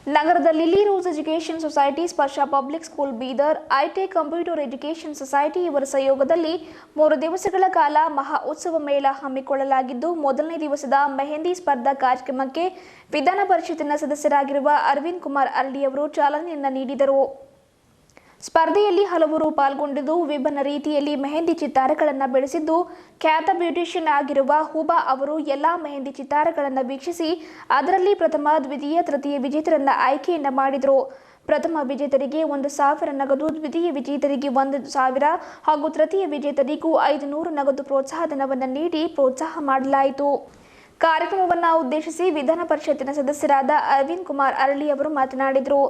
ನಗರದ ಲಿಲ್ಲಿ ರೋಸ್ ಎಜುಕೇಷನ್ ಸೊಸೈಟಿ, ಸ್ಪರ್ಶ public school Bidar, ITI computer education society ಇವರ ಸಹಯೋಗದಲ್ಲಿ 3 ದಿವಸಗಳ ಕಾಲ ಮಹಾ ಉತ್ಸವ ಮೇಳ ಹಮ್ಮಿಕೊಳ್ಳಲಾಗಿದ್ದು, ಮೊದಲನೇ ದಿವಸದ ಮೆಹಂದಿ ಸ್ಪರ್ಧಾ ಕಾರ್ಯಕ್ರಮಕ್ಕೆ ವಿಧಾನ ಪರಿಷತ್ತಿನ ಸದಸ್ಯರಾಗಿರುವ ಅರವಿಂದ್ ಕುಮಾರ್ ಅರಳಿ ಅವರು ಚಾಲನೆಯನ್ನ ನೀಡಿದರು. ಸ್ಪರ್ಧೆಯಲ್ಲಿ ಹಲವರು ಪಾಲ್ಗೊಂಡಿದ್ದು, ವಿಭಿನ್ನ ರೀತಿಯಲ್ಲಿ ಮೆಹಂದಿ ಚಿತ್ತಾರಗಳನ್ನು ಬೆಳೆಸಿದ್ದು, ಖ್ಯಾತ ಬ್ಯೂಟಿಷಿಯನ್ ಆಗಿರುವ ಹುಬಾ ಅವರು ಎಲ್ಲಾ ಮೆಹಂದಿ ಚಿತ್ತಾರಗಳನ್ನು ವೀಕ್ಷಿಸಿ ಅದರಲ್ಲಿ ಪ್ರಥಮ, ದ್ವಿತೀಯ, ತೃತೀಯ ವಿಜೇತರನ್ನ ಆಯ್ಕೆಯನ್ನ ಮಾಡಿದರು. ಪ್ರಥಮ ವಿಜೇತರಿಗೆ 1,000 ನಗದು, ದ್ವಿತೀಯ ವಿಜೇತರಿಗೆ 1,000 ಹಾಗೂ ತೃತೀಯ ವಿಜೇತರಿಗೂ 500 ನಗದು ಪ್ರೋತ್ಸಾಹಧನವನ್ನು ನೀಡಿ ಪ್ರೋತ್ಸಾಹ ಮಾಡಲಾಯಿತು. ಕಾರ್ಯಕ್ರಮವನ್ನು ಉದ್ದೇಶಿಸಿ ವಿಧಾನ ಪರಿಷತ್ತಿನ ಸದಸ್ಯರಾದ ಅರವಿಂದ್ ಕುಮಾರ್ ಅರಳಿ ಅವರು ಮಾತನಾಡಿದರು.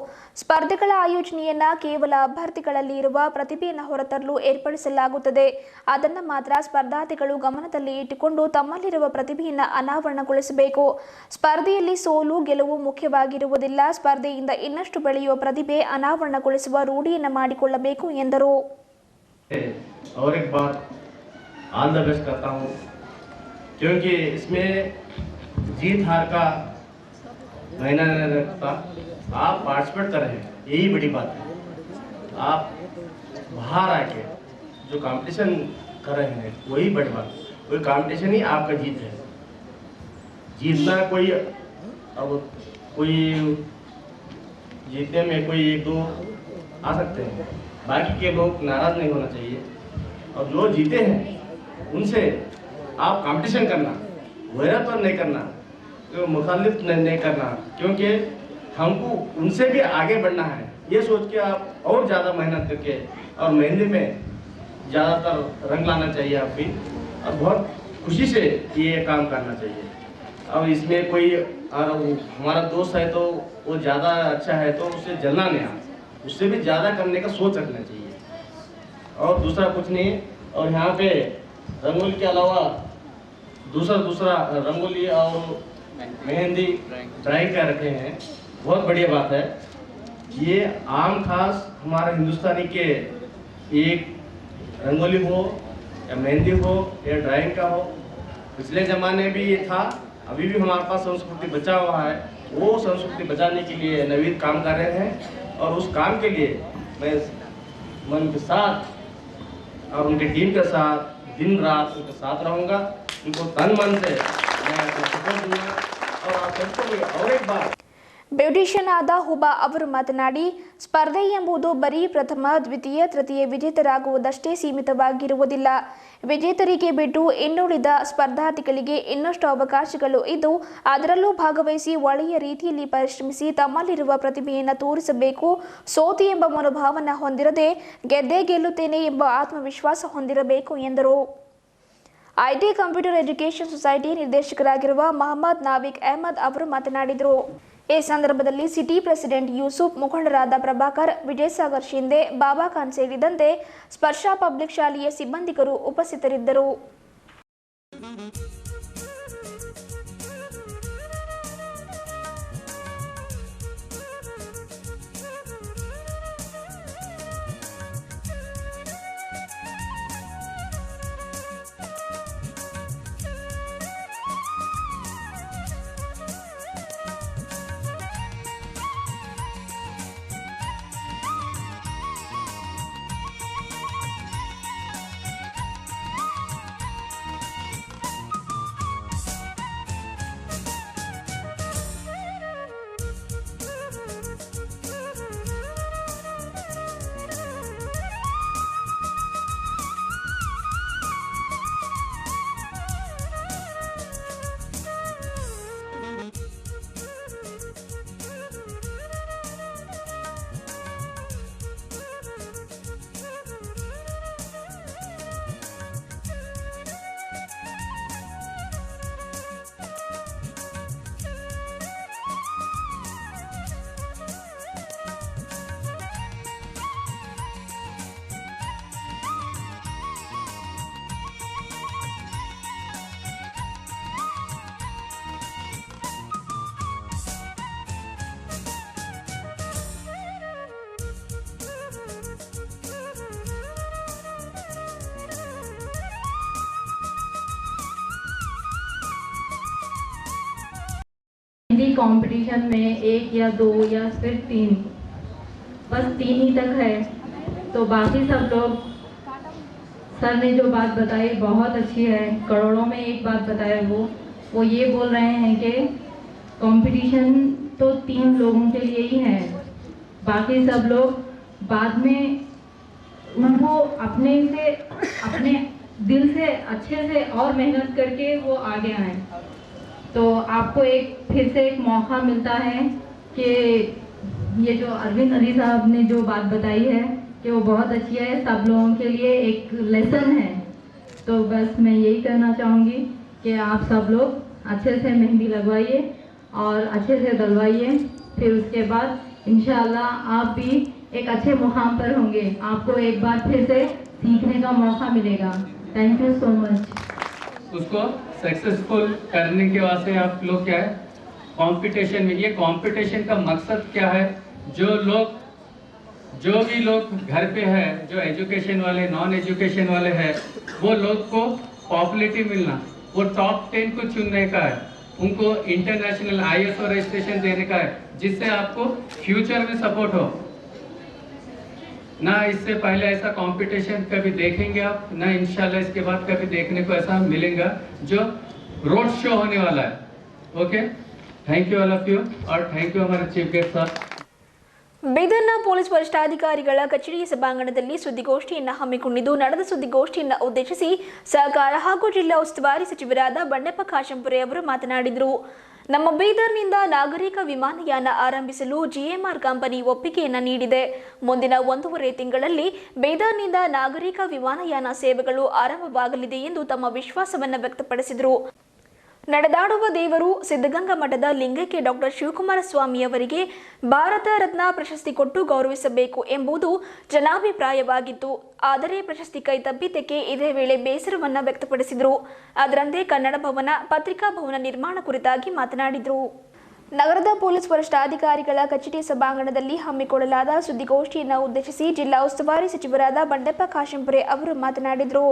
ಸ್ಪರ್ಧೆಗಳ ಆಯೋಜನೆಯನ್ನ ಕೇವಲ ಅಭ್ಯರ್ಥಿಗಳಲ್ಲಿ ಇರುವ ಪ್ರತಿಭೆಯನ್ನು ಹೊರತರಲು ಏರ್ಪಡಿಸಲಾಗುತ್ತದೆ. ಅದನ್ನು ಮಾತ್ರ ಸ್ಪರ್ಧಾರ್ಥಿಗಳು ಗಮನದಲ್ಲಿ ಇಟ್ಟುಕೊಂಡು ತಮ್ಮಲ್ಲಿರುವ ಪ್ರತಿಭೆಯನ್ನು ಅನಾವರಣಗೊಳಿಸಬೇಕು. ಸ್ಪರ್ಧೆಯಲ್ಲಿ ಸೋಲು ಗೆಲುವು ಮುಖ್ಯವಾಗಿರುವುದಿಲ್ಲ. ಸ್ಪರ್ಧೆಯಿಂದ ಇನ್ನಷ್ಟು ಬೆಳೆಯುವ ಪ್ರತಿಭೆ ಅನಾವರಣಗೊಳಿಸುವ ರೂಢಿಯನ್ನು ಮಾಡಿಕೊಳ್ಳಬೇಕು ಎಂದರು. क्योंकि इसमें जीत हार का मायना नहीं रखता, आप पार्टिसिपेट कर रहे हैं, यही बड़ी बात है. आप बाहर आके जो कंपटीशन कर रहे हैं वही बड़ी बात है. वही कंपटीशन ही आपका जीत है. जीतना कोई अब कोई जीतने में कोई 1-2 आ सकते हैं, बाकी के लोग नाराज नहीं होना चाहिए. और जो जीते हैं उनसे आप कंपटीशन करना, वैर पर नहीं करना, तो मुखालिफ नहीं करना, क्योंकि हमको उनसे भी आगे बढ़ना है. ये सोच के आप और ज़्यादा मेहनत करके और मेहंदी में ज़्यादातर रंग लाना चाहिए आप भी, और बहुत खुशी से ये काम करना चाहिए. अब इसमें कोई हमारा दोस्त है तो वो ज़्यादा अच्छा है तो उससे जलना नहीं, आप उससे भी ज़्यादा करने का सोच रखना चाहिए, और दूसरा कुछ नहीं. और यहाँ पे रंगोली के अलावा दूसरा रंगोली और मेहंदी ड्राइंग कर रखे हैं, बहुत बढ़िया बात है. ये आम खास हमारे हिंदुस्तानी के एक रंगोली हो या मेहंदी हो या ड्राइंग का हो, पिछले ज़माने भी ये था, अभी भी हमारे पास संस्कृति बचा हुआ है. वो संस्कृति बचाने के लिए नवीन काम कर रहे हैं, और उस काम के लिए मैं मन के साथ और उनके टीम के साथ दिन रात उनके साथ रहूँगा. उनको तन मन से मैं सपोर्ट दूंगा. और आप सबको भी और एक बार ಬ್ಯೂಟಿಷಿಯನ್ ಆದ ಹುಬಾ ಅವರು ಮಾತನಾಡಿ, ಸ್ಪರ್ಧೆ ಎಂಬುದು ಬರೀ ಪ್ರಥಮ, ದ್ವಿತೀಯ, ತೃತೀಯ ವಿಜೇತರಾಗುವುದಷ್ಟೇ ಸೀಮಿತವಾಗಿರುವುದಿಲ್ಲ. ವಿಜೇತರಿಗೆ ಬಿಟ್ಟು ಇನ್ನುಳಿದ ಸ್ಪರ್ಧಾರ್ಥಿಗಳಿಗೆ ಇನ್ನಷ್ಟು ಅವಕಾಶಗಳು ಇದ್ದು, ಅದರಲ್ಲೂ ಭಾಗವಹಿಸಿ ಒಳ್ಳೆಯ ರೀತಿಯಲ್ಲಿ ಪರಿಶ್ರಮಿಸಿ ತಮ್ಮಲ್ಲಿರುವ ಪ್ರತಿಭೆಯನ್ನು ತೋರಿಸಬೇಕು. ಸೋತು ಎಂಬ ಮನೋಭಾವನ ಹೊಂದಿರದೆ ಗೆದ್ದೇ ಗೆಲ್ಲುತ್ತೇನೆ ಎಂಬ ಆತ್ಮವಿಶ್ವಾಸ ಹೊಂದಿರಬೇಕು ಎಂದರು. ಐಟಿ ಕಂಪ್ಯೂಟರ್ ಎಜುಕೇಷನ್ ಸೊಸೈಟಿ ನಿರ್ದೇಶಕರಾಗಿರುವ ಮೊಹಮ್ಮದ್ ನಾವಿಕ್ ಅಹಮದ್ ಅವರು ಮಾತನಾಡಿದರು. ಈ ಸಂದರ್ಭದಲ್ಲಿ ಸಿಟಿ ಪ್ರೆಸಿಡೆಂಟ್ ಯೂಸುಫ್, ಮುಖಂಡರಾದ ಪ್ರಭಾಕರ್, ವಿಜಯಸಾಗರ್ ಶಿಂದೆ, ಬಾಬಾ ಖಾನ್ ಸೇರಿದಂತೆ ಸ್ಪರ್ಶ ಪಬ್ಲಿಕ್ ಶಾಲೆಯ ಸಿಬ್ಬಂದಿಗರು ಉಪಸ್ಥಿತರಿದ್ದರು. कंपटीशन में 1 या 2 या सिर्फ 3, बस 3 ही तक है। तो बाकी सब लोग, सर ने जो बात बताई बहुत अच्छी है, करोड़ों में एक बात बताया वो ये बोल रहे हैं कि कंपटीशन तो 3 लोगों के लिए ही है, बाकी सब लोग बाद में उनको अपने दिल से अच्छे से और मेहनत करके वो आगे आए। तो आपको फिर से एक मौका मिलता है कि ये जो अरविंद अली साहब ने जो बात बताई है कि वो बहुत अच्छी है, सब लोगों के लिए एक लेसन है। तो बस मैं यही कहना चाहूँगी कि आप सब लोग अच्छे से मेहंदी लगवाइए और अच्छे से दलवाइए, फिर उसके बाद इंशाल्लाह आप भी एक अच्छे मुकाम पर होंगे, आपको एक बार फिर से सीखने का मौका मिलेगा। Thank you so much. उसको सक्सेसफुल करने के वास्ते आप लोग क्या है कंपटीशन में, ये कंपटीशन का मकसद क्या है, जो भी लोग घर पे है, जो एजुकेशन वाले नॉन एजुकेशन वाले हैं, वो लोग को पॉपुलैरिटी मिलना, वो टॉप 10 को चुनने का है, उनको इंटरनेशनल IAS और रजिस्ट्रेशन देने का है, जिससे आपको फ्यूचर में सपोर्ट हो ना। इससे पहले ऐसा कंपटीशन कभी देखेंगे आप ना, इंशाल्लाह इसके बाद कभी देखने को ऐसा मिलेगा जो रोड शो होने वाला है। Okay, thank you all of you और थैंक यू हमारे चीफ गेस्ट साहब। ಬೀದರ್ನ ಪೊಲೀಸ್ ವರಿಷ್ಠಾಧಿಕಾರಿಗಳ ಕಚೇರಿಯ ಸಭಾಂಗಣದಲ್ಲಿ ಸುದ್ದಿಗೋಷ್ಠಿಯನ್ನು ಹಮ್ಮಿಕೊಂಡಿದ್ದು, ನಡೆದ ಸುದ್ದಿಗೋಷ್ಠಿಯನ್ನು ಉದ್ದೇಶಿಸಿ ಸಹಕಾರ ಹಾಗೂ ಜಿಲ್ಲಾ ಉಸ್ತುವಾರಿ ಸಚಿವರಾದ ಬಂಡೆಪ್ಪ ಕಾಶೆಂಪುರೆ ಅವರು ಮಾತನಾಡಿದರು. ನಮ್ಮ ಬೀದರ್ನಿಂದ ನಾಗರಿಕ ವಿಮಾನಯಾನ ಆರಂಭಿಸಲು GMR ಕಂಪನಿ ಒಪ್ಪಿಗೆಯನ್ನು ನೀಡಿದೆ. ಮುಂದಿನ 1.5 ತಿಂಗಳಲ್ಲಿ ಬೀದರ್ನಿಂದ ನಾಗರಿಕ ವಿಮಾನಯಾನ ಸೇವೆಗಳು ಆರಂಭವಾಗಲಿದೆ ಎಂದು ತಮ್ಮ ವಿಶ್ವಾಸವನ್ನು ವ್ಯಕ್ತಪಡಿಸಿದರು. ನಡೆದಾಡುವ ದೇವರು ಸಿದ್ಧಗಂಗಾ ಮಠದ ಲಿಂಗೈಕ್ಯ ಡಾಕ್ಟರ್ ಶಿವಕುಮಾರ ಸ್ವಾಮಿ ಅವರಿಗೆ ಭಾರತ ರತ್ನ ಪ್ರಶಸ್ತಿ ಕೊಟ್ಟು ಗೌರವಿಸಬೇಕು ಎಂಬುದು ಜನಾಭಿಪ್ರಾಯವಾಗಿತ್ತು. ಆದರೆ ಪ್ರಶಸ್ತಿ ಕೈತಪ್ಪಿದ್ದಕ್ಕೆ ಇದೇ ವೇಳೆ ಬೇಸರವನ್ನು ವ್ಯಕ್ತಪಡಿಸಿದರು. ಅದರಂತೆ ಕನ್ನಡ ಭವನ, ಪತ್ರಿಕಾ ಭವನ ನಿರ್ಮಾಣ ಕುರಿತಾಗಿ ಮಾತನಾಡಿದರು. ನಗರದ ಪೊಲೀಸ್ ವರಿಷ್ಠಾಧಿಕಾರಿಗಳ ಕಚೇರಿ ಸಭಾಂಗಣದಲ್ಲಿ ಹಮ್ಮಿಕೊಳ್ಳಲಾದ ಸುದ್ದಿಗೋಷ್ಠಿಯನ್ನು ಉದ್ದೇಶಿಸಿ ಜಿಲ್ಲಾ ಉಸ್ತುವಾರಿ ಸಚಿವರಾದ ಬಂಡೆಪ್ಪ ಕಾಶೆಂಪುರೆ ಅವರು ಮಾತನಾಡಿದರು.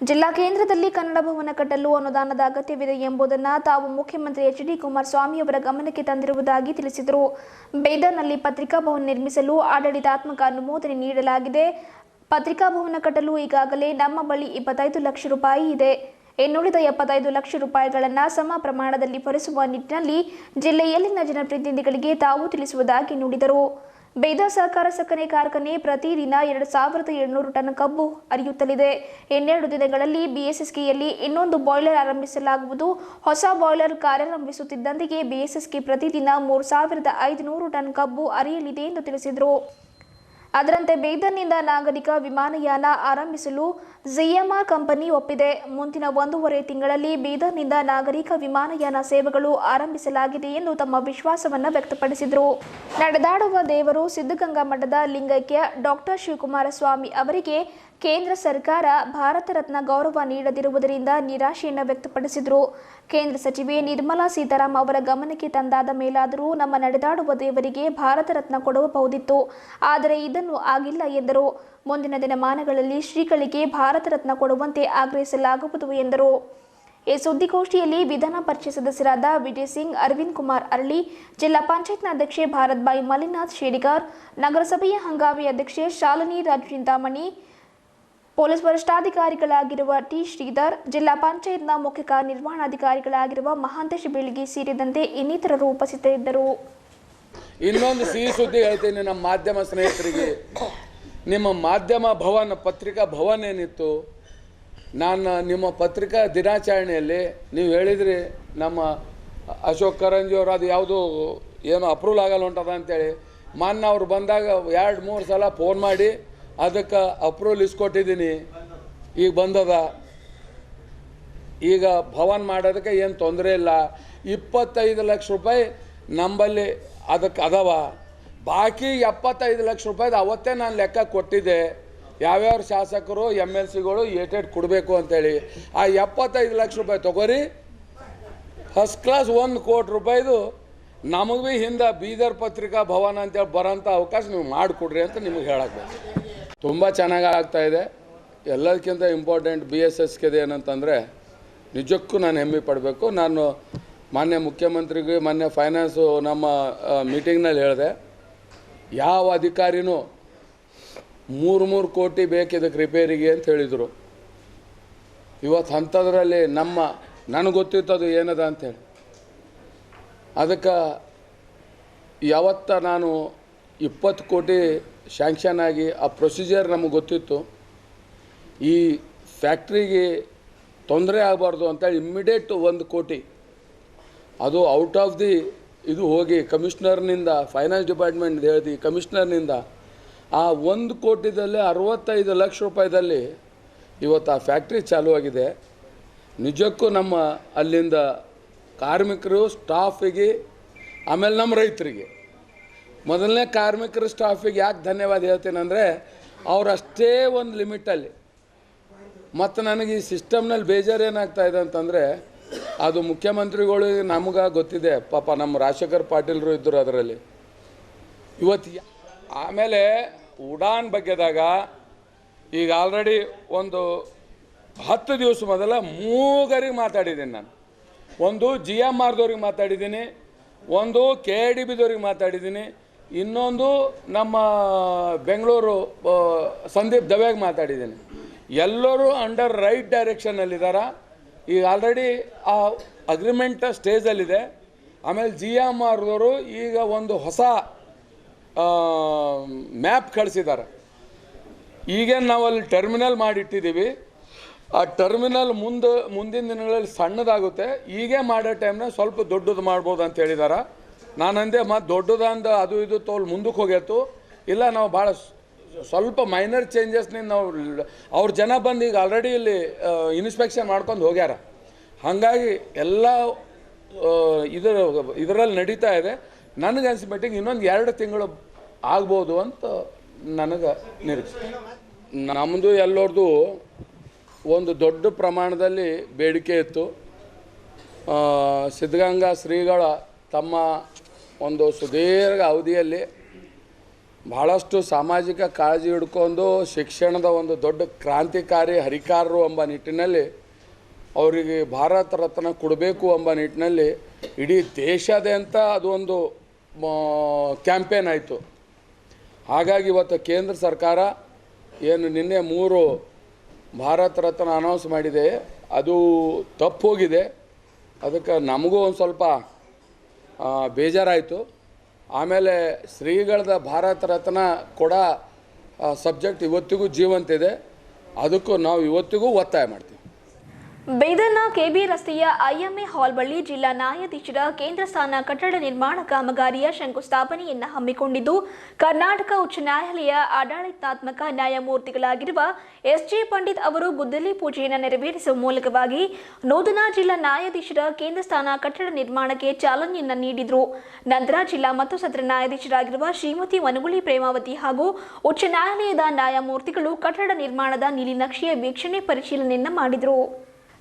ಜಿಲ್ಲಾ ಕೇಂದ್ರದಲ್ಲಿ ಕನ್ನಡ ಭವನ ಕಟ್ಟಲು ಅನುದಾನದ ಅಗತ್ಯವಿದೆ ಎಂಬುದನ್ನು ತಾವು ಮುಖ್ಯಮಂತ್ರಿ HD ಕುಮಾರಸ್ವಾಮಿ ಅವರ ಗಮನಕ್ಕೆ ತಂದಿರುವುದಾಗಿ ತಿಳಿಸಿದರು. ಬೀದರ್ನಲ್ಲಿ ಪತ್ರಿಕಾ ಭವನ ನಿರ್ಮಿಸಲು ಆಡಳಿತಾತ್ಮಕ ಅನುಮೋದನೆ ನೀಡಲಾಗಿದೆ. ಪತ್ರಿಕಾ ಭವನ ಕಟ್ಟಲು ಈಗಾಗಲೇ ನಮ್ಮ ಬಳಿ 25 ಲಕ್ಷ ರೂಪಾಯಿ ಇದೆ. ಇನ್ನುಳಿದ 75 ಲಕ್ಷ ರೂಪಾಯಿಗಳನ್ನು ಸಮ ಪ್ರಮಾಣದಲ್ಲಿ ಭರಿಸುವ ನಿಟ್ಟಿನಲ್ಲಿ ಜಿಲ್ಲೆಯಲ್ಲಿನ ಜನಪ್ರತಿನಿಧಿಗಳಿಗೆ ತಾವು ತಿಳಿಸುವುದಾಗಿ ನುಡಿದರು. ಬೀದರ್ ಸಹಕಾರ ಸಕ್ಕರೆ ಕಾರ್ಖಾನೆ ಪ್ರತಿದಿನ 2700 ಟನ್ ಕಬ್ಬು ಅರಿಯುತ್ತಲಿದೆ. ಇನ್ನೆರಡು ದಿನಗಳಲ್ಲಿ BSSKಯಲ್ಲಿ ಇನ್ನೊಂದು ಬಾಯ್ಲರ್ ಆರಂಭಿಸಲಾಗುವುದು. ಹೊಸ ಬಾಯ್ಲರ್ ಕಾರ್ಯಾರಂಭಿಸುತ್ತಿದ್ದಂತೆಯೇ BSSK ಪ್ರತಿದಿನ 3500 ಟನ್ ಕಬ್ಬು ಅರಿಯಲಿದೆ ಎಂದು ತಿಳಿಸಿದರು. ಅದರಂತೆ ಬೀದರ್ನಿಂದ ನಾಗರಿಕ ವಿಮಾನಯಾನ ಆರಂಭಿಸಲು GMR ಕಂಪನಿ ಒಪ್ಪಿದೆ. ಮುಂದಿನ 1.5 ತಿಂಗಳಲ್ಲಿ ಬೀದರ್ನಿಂದ ನಾಗರಿಕ ವಿಮಾನಯಾನ ಸೇವೆಗಳು ಆರಂಭಿಸಲಾಗಿದೆ ಎಂದು ತಮ್ಮ ವಿಶ್ವಾಸವನ್ನು ವ್ಯಕ್ತಪಡಿಸಿದರು. ನಡೆದಾಡುವ ದೇವರು ಸಿದ್ಧಗಂಗಾ ಮಠದ ಲಿಂಗೈಕ್ಯ ಡಾಕ್ಟರ್ ಶಿವಕುಮಾರ ಸ್ವಾಮಿ ಅವರಿಗೆ ಕೇಂದ್ರ ಸರ್ಕಾರ ಭಾರತ ರತ್ನ ಗೌರವ ನೀಡದಿರುವುದರಿಂದ ನಿರಾಶೆಯನ್ನು ವ್ಯಕ್ತಪಡಿಸಿದರು. ಕೇಂದ್ರ ಸಚಿವೆ ನಿರ್ಮಲಾ ಸೀತಾರಾಮ್ ಅವರ ಗಮನಕ್ಕೆ ತಂದಾದ ಮೇಲಾದರೂ ನಮ್ಮ ನಡೆದಾಡುವ ದೇವರಿಗೆ ಭಾರತ ರತ್ನ ಕೊಡಬಹುದಿತ್ತು, ಆದರೆ ಇದನ್ನು ಆಗಿಲ್ಲ ಎಂದರು. ಮುಂದಿನ ದಿನಮಾನಗಳಲ್ಲಿ ಶ್ರೀಗಳಿಗೆ ಭಾರತ ರತ್ನ ಕೊಡುವಂತೆ ಆಗ್ರಹಿಸಲಾಗುವುದು ಎಂದರು. ಈ ಸುದ್ದಿಗೋಷ್ಠಿಯಲ್ಲಿ ವಿಧಾನ ಪರಿಷತ್ ಸದಸ್ಯರಾದ ವಿಜಯ್ ಸಿಂಗ್, ಅರವಿಂದ್ ಕುಮಾರ್ ಅರಳಿ, ಜಿಲ್ಲಾ ಪಂಚಾಯತ್ನ ಅಧ್ಯಕ್ಷೆ ಭಾರತ್ ಬಾಯಿ ಮಲ್ಲಿನಾಥ್ ಶೇಡಿಗಾರ್, ನಗರಸಭೆಯ ಹಂಗಾಮಿ ಅಧ್ಯಕ್ಷೆ ಶಾಲಿನಿ ರಾಜ್ ಚಿಂತಾಮಣಿ, ಪೊಲೀಸ್ ವರಿಷ್ಠಾಧಿಕಾರಿಗಳಾಗಿರುವ T ಶ್ರೀಧರ್, ಜಿಲ್ಲಾ ಪಂಚಾಯತ್ನ ಮುಖ್ಯ ಕಾರ್ಯನಿರ್ವಹಣಾಧಿಕಾರಿಗಳಾಗಿರುವ ಮಹಾಂತೇಶ್ ಬೀಳ್ಗಿ ಸೇರಿದಂತೆ ಇನ್ನಿತರರು ಉಪಸ್ಥಿತರಿದ್ದರು. ಇನ್ನೊಂದು ಸಿಹಿ ಸುದ್ದಿ ಹೇಳ್ತೀನಿ ನಮ್ಮ ಮಾಧ್ಯಮ ಸ್ನೇಹಿತರಿಗೆ. ನಿಮ್ಮ ಮಾಧ್ಯಮ ಭವನ, ಪತ್ರಿಕಾ ಭವನ ಏನಿತ್ತು, ನಾನು ನಿಮ್ಮ ಪತ್ರಿಕಾ ದಿನಾಚರಣೆಯಲ್ಲಿ ನೀವು ಹೇಳಿದ್ರಿ ನಮ್ಮ ಅಶೋಕ್ ಕರಂಜಿ ಅವರು ಅದು ಯಾವುದು ಏನೋ ಅಪ್ರೂವಲ್ ಆಗಲ್ಲ ಹೊಂಟದ ಅಂತೇಳಿ. ಮಾನ್ನ ಅವ್ರು ಬಂದಾಗ 2-3 ಸಲ ಫೋನ್ ಮಾಡಿ ಅದಕ್ಕೆ ಅಪ್ರೂವಲ್ ಇಸ್ಕೊಟ್ಟಿದ್ದೀನಿ, ಈಗ ಬಂದದ. ಈಗ ಭವನ್ ಮಾಡೋದಕ್ಕೆ ಏನು ತೊಂದರೆ ಇಲ್ಲ. 25 ಲಕ್ಷ ರೂಪಾಯಿ ನಂಬಲ್ಲಿ ಅದಕ್ಕೆ ಅದಾವ. ಬಾಕಿ 75 ಲಕ್ಷ ರೂಪಾಯಿದು ಅವತ್ತೇ ನಾನು ಲೆಕ್ಕ ಕೊಟ್ಟಿದ್ದೆ, ಯಾವ್ಯಾವ ಶಾಸಕರು MLCಗಳು ಏಟೇಟ್ ಕೊಡಬೇಕು ಅಂತೇಳಿ. ಆ 75 ಲಕ್ಷ ರೂಪಾಯಿ ತೊಗೊರಿ, ಫಸ್ಟ್ ಕ್ಲಾಸ್ 1 ಕೋಟಿ ರೂಪಾಯಿದು ನಮಗೆ ಭೀ ಹಿಂದೆ ಬೀದರ್ ಪತ್ರಿಕಾ ಭವನ ಅಂತೇಳಿ ಬರೋಂಥ ಅವಕಾಶ ನೀವು ಮಾಡಿಕೊಡ್ರಿ ಅಂತ ನಿಮಗೆ ಹೇಳಕ್ಕೆ ತುಂಬ ಚೆನ್ನಾಗಿ ಆಗ್ತಾಯಿದೆ. ಎಲ್ಲದಕ್ಕಿಂತ ಇಂಪಾರ್ಟೆಂಟ್ BSSKದು ಏನಂತಂದರೆ ನಿಜಕ್ಕೂ ನಾನು ಹೆಮ್ಮೆ ಪಡಬೇಕು. ನಾನು ಮಾನ್ಯ ಮುಖ್ಯಮಂತ್ರಿಗೆ ಮಾನ್ಯ ಫೈನಾನ್ಸು ನಮ್ಮ ಮೀಟಿಂಗ್ನಲ್ಲಿ ಹೇಳಿದೆ, ಯಾವ ಅಧಿಕಾರಿನೂ 3 ಕೋಟಿ ಬೇಕು ಇದಕ್ಕೆ ರಿಪೇರಿಗೆ ಅಂತ ಹೇಳಿದರು. ಇವತ್ತು ಅಂಥದ್ರಲ್ಲಿ ನನಗೆ ಗೊತ್ತಿತ್ತು ಅದು ಏನದ ಅಂಥೇಳಿ. ಅದಕ್ಕೆ ಯಾವತ್ತ ನಾನು 20 ಕೋಟಿ ಶ್ಯಾಂಕ್ಷನ್ ಆಗಿ ಆ ಪ್ರೊಸೀಜರ್ ನಮಗೆ ಗೊತ್ತಿತ್ತು. ಈ ಫ್ಯಾಕ್ಟ್ರಿಗೆ ತೊಂದರೆ ಆಗಬಾರ್ದು ಅಂತೇಳಿ ಇಮ್ಮಿಡಿಯೇಟ್ 1 ಕೋಟಿ ಅದು ಔಟ್ ಆಫ್ ದಿ ಇದು ಹೋಗಿ ಕಮಿಷನರ್ನಿಂದ, ಫೈನಾನ್ಸ್ ಡಿಪಾರ್ಟ್ಮೆಂಟ್ ಹೇಳಿ ಕಮಿಷನರ್ನಿಂದ ಆ 1 ಕೋಟಿದಲ್ಲಿ 65 ಲಕ್ಷ ರೂಪಾಯಿದಲ್ಲಿ ಇವತ್ತು ಆ ಫ್ಯಾಕ್ಟ್ರಿ ಚಾಲೂ ಆಗಿದೆ. ನಿಜಕ್ಕೂ ನಮ್ಮ ಅಲ್ಲಿಂದ ಕಾರ್ಮಿಕರು, ಸ್ಟಾಫಿಗೆ, ಆಮೇಲೆ ನಮ್ಮ ರೈತರಿಗೆ, ಮೊದಲನೇ ಕಾರ್ಮಿಕರು ಸ್ಟಾಫಿಗೆ ಯಾಕೆ ಧನ್ಯವಾದ ಹೇಳ್ತೇನೆಂದರೆ ಅವರಷ್ಟೇ ಒಂದು ಲಿಮಿಟಲ್ಲಿ. ಮತ್ತು ನನಗೆ ಈ ಸಿಸ್ಟಮ್ನಲ್ಲಿ ಬೇಜಾರು ಏನಾಗ್ತಾ ಇದೆ ಅಂತಂದರೆ, ಅದು ಮುಖ್ಯಮಂತ್ರಿಗಳಿಗೆ ನಮಗೆ ಗೊತ್ತಿದೆ, ಪಾಪ ನಮ್ಮ ರಾಜಶೇಖರ್ ಪಾಟೀಲ್ರು ಇದ್ದರು ಅದರಲ್ಲಿ. ಇವತ್ತು ಆಮೇಲೆ ಉಡಾನ್ ಬಗ್ಗೆದಾಗ ಈಗ ಆಲ್ರೆಡಿ ಒಂದು 10 ದಿವಸ ಮೊದಲ 3 ಮಾತಾಡಿದ್ದೀನಿ ನಾನು. ಒಂದು GMRದವ್ರಿಗೆ ಮಾತಾಡಿದ್ದೀನಿ, ಒಂದು KIDBದವ್ರಿಗೆ ಮಾತಾಡಿದ್ದೀನಿ, ಇನ್ನೊಂದು ನಮ್ಮ ಬೆಂಗಳೂರು ಸಂದೀಪ್ ದವೆಗೆ ಮಾತಾಡಿದ್ದೀನಿ. ಎಲ್ಲರೂ ಅಂಡರ್ ರೈಟ್ ಡೈರೆಕ್ಷನ್ನಲ್ಲಿದ್ದಾರೆ. ಈಗ ಆಲ್ರೆಡಿ ಆ ಅಗ್ರಿಮೆಂಟ್ ಸ್ಟೇಜಲ್ಲಿದೆ. ಆಮೇಲೆ GMRದವರು ಈಗ ಒಂದು ಹೊಸ ಮ್ಯಾಪ್ ಕಳಿಸಿದ್ದಾರೆ. ಈಗೇನು ನಾವು ಅಲ್ಲಿ ಟರ್ಮಿನಲ್ ಮಾಡಿಟ್ಟಿದ್ದೀವಿ, ಆ ಟರ್ಮಿನಲ್ ಮುಂದಿನ ದಿನಗಳಲ್ಲಿ ಸಣ್ಣದಾಗುತ್ತೆ. ಈಗೇ ಮಾಡೋ ಟೈಮ್ನಾಗ ಸ್ವಲ್ಪ ದೊಡ್ಡದು ಮಾಡ್ಬೋದು ಅಂತ ಹೇಳಿದ್ದಾರೆ. ನಾನಂದೆ ಮತ್ತು ದೊಡ್ಡದಂದು ಅದು ಇದು ತೋಲ್ ಮುಂದಕ್ಕೆ ಹೋಗ್ಯಾತು. ಇಲ್ಲ, ನಾವು ಭಾಳ ಸ್ವಲ್ಪ ಮೈನರ್ ಚೇಂಜಸ್ನಿಂದ ನಾವು ಅವ್ರ ಜನ ಬಂದು ಈಗ ಆಲ್ರೆಡಿ ಇಲ್ಲಿ ಇನ್ಸ್ಪೆಕ್ಷನ್ ಮಾಡ್ಕೊಂಡು ಹೋಗ್ಯಾರ. ಹಾಗಾಗಿ ಎಲ್ಲ ಇದರಲ್ಲಿ ನಡೀತಾ ಇದೆ. ನನಗೆ ಅನ್ಸ್ಬಿಟ್ಟಿಗೆ ಇನ್ನೊಂದು 2 ತಿಂಗಳು ಆಗ್ಬೋದು ಅಂತ ನನಗೆ ನಿರೀಕ್ಷೆ. ನಮ್ಮದು ಎಲ್ಲರದು ಒಂದು ದೊಡ್ಡ ಪ್ರಮಾಣದಲ್ಲಿ ಬೇಡಿಕೆ ಇತ್ತು. ಸಿದ್ಧಗಂಗಾ ಶ್ರೀಗಳ ತಮ್ಮ ಒಂದು ಸುದೀರ್ಘ ಅವಧಿಯಲ್ಲಿ ಬಹಳಷ್ಟು ಸಾಮಾಜಿಕ ಕಾಳಜಿ ಹಿಡ್ಕೊಂಡು ಶಿಕ್ಷಣದ ಒಂದು ದೊಡ್ಡ ಕ್ರಾಂತಿಕಾರಿ ಹರಿಕಾರರು ಎಂಬ ನಿಟ್ಟಿನಲ್ಲಿ ಅವರಿಗೆ ಭಾರತ ರತ್ನ ಕೊಡಬೇಕು ಎಂಬ ನಿಟ್ಟಿನಲ್ಲಿ ಇಡೀ ದೇಶಾದ್ಯಂತ ಅದು ಒಂದು ಕ್ಯಾಂಪೇನ್ ಆಯಿತು. ಹಾಗಾಗಿ ಇವತ್ತು ಕೇಂದ್ರ ಸರ್ಕಾರ ಏನು ನಿನ್ನೆ 3 ಭಾರತ ರತ್ನ ಅನೌನ್ಸ್ ಮಾಡಿದೆ, ಅದು ತಪ್ಪು ಹೋಗಿದೆ. ಅದಕ್ಕೆ ನಮಗೂ ಒಂದು ಸ್ವಲ್ಪ ಬೇಜಾರಾಯಿತು. ಆಮೇಲೆ ಶ್ರೀಗಳದ ಭಾರತ ರತ್ನ ಕೊಡೋ ಸಬ್ಜೆಕ್ಟ್ ಇವತ್ತಿಗೂ ಜೀವಂತಿದೆ. ಅದಕ್ಕೂ ನಾವು ಇವತ್ತಿಗೂ ಒತ್ತಾಯ ಮಾಡ್ತೀವಿ. ಬೀದರ್ನ ಕೆಬಿ ರಸ್ತೆಯ IMA ಹಾಲ್ ಬಳಿ ಜಿಲ್ಲಾ ನ್ಯಾಯಾಧೀಶರ ಕೇಂದ್ರ ಸ್ಥಾನ ಕಟ್ಟಡ ನಿರ್ಮಾಣ ಕಾಮಗಾರಿಯ ಶಂಕುಸ್ಥಾಪನೆಯನ್ನು ಹಮ್ಮಿಕೊಂಡಿದ್ದು, ಕರ್ನಾಟಕ ಉಚ್ಚ ನ್ಯಾಯಾಲಯ ಆಡಳಿತಾತ್ಮಕ ನ್ಯಾಯಮೂರ್ತಿಗಳಾಗಿರುವ SJ ಪಂಡಿತ್ ಅವರು ಗುದ್ದಲಿ ಪೂಜೆಯನ್ನು ನೆರವೇರಿಸುವ ಮೂಲಕವಾಗಿ ನೂತನ ಜಿಲ್ಲಾ ನ್ಯಾಯಾಧೀಶರ ಕೇಂದ್ರ ಸ್ಥಾನ ಕಟ್ಟಡ ನಿರ್ಮಾಣಕ್ಕೆ ಚಾಲನೆಯನ್ನು ನೀಡಿದರು. ನಂತರ ಜಿಲ್ಲಾ ಮತ್ತು ಸತ್ರ ನ್ಯಾಯಾಧೀಶರಾಗಿರುವ ಶ್ರೀಮತಿ ಮನುಗುಳಿ ಪ್ರೇಮಾವತಿ ಹಾಗೂ ಉಚ್ಚ ನ್ಯಾಯಾಲಯದ ನ್ಯಾಯಮೂರ್ತಿಗಳು ಕಟ್ಟಡ ನಿರ್ಮಾಣದ ನೀಲಿನಕ್ಷೆಯ ವೀಕ್ಷಣೆ ಪರಿಶೀಲನೆಯನ್ನು ಮಾಡಿದರು.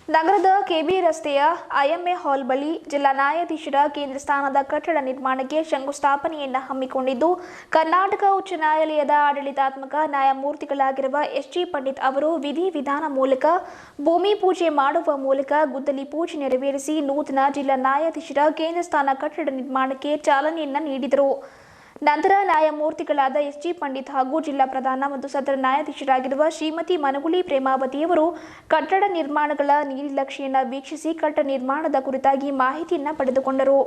ನಗರದ ಕೆಬಿ ರಸ್ತೆಯ IMA ಹಾಲ್ ಬಳಿ ಜಿಲ್ಲಾ ನ್ಯಾಯಾಧೀಶರ ಕೇಂದ್ರ ಸ್ಥಾನದ ಕಟ್ಟಡ ನಿರ್ಮಾಣಕ್ಕೆ ಶಂಕುಸ್ಥಾಪನೆಯನ್ನು ಹಮ್ಮಿಕೊಂಡಿದ್ದು, ಕರ್ನಾಟಕ ಉಚ್ಚ ನ್ಯಾಯಾಲಯದ ಆಡಳಿತಾತ್ಮಕ ನ್ಯಾಯಮೂರ್ತಿಗಳಾಗಿರುವ SJ ಪಂಡಿತ್ ಅವರು ವಿಧಿವಿಧಾನ ಮೂಲಕ ಭೂಮಿ ಪೂಜೆ ಮಾಡುವ ಮೂಲಕ ಗುದ್ದಲಿ ಪೂಜೆ ನೆರವೇರಿಸಿ ನೂತನ ಜಿಲ್ಲಾ ನ್ಯಾಯಾಧೀಶರ ಕೇಂದ್ರ ಸ್ಥಾನ ಕಟ್ಟಡ ನಿರ್ಮಾಣಕ್ಕೆ ಚಾಲನೆಯನ್ನು ನೀಡಿದರು. ನಂತರ ನ್ಯಾಯಮೂರ್ತಿಗಳಾದ SJ ಪಂಡಿತ್ ಹಾಗೂ ಜಿಲ್ಲಾ ಪ್ರಧಾನ ಮತ್ತು ಸತ್ರ ನ್ಯಾಯಾಧೀಶರಾಗಿರುವ ಶ್ರೀಮತಿ ಮನುಗುಳಿ ಪ್ರೇಮಾವತಿಯವರು ಕಟ್ಟಡ ನಿರ್ಮಾಣಗಳ ನೀಲಿನಕ್ಷೆಯನ್ನು ವೀಕ್ಷಿಸಿ ಕಟ್ಟಡ ನಿರ್ಮಾಣದ ಕುರಿತಾಗಿ ಮಾಹಿತಿಯನ್ನು ಪಡೆದುಕೊಂಡರು.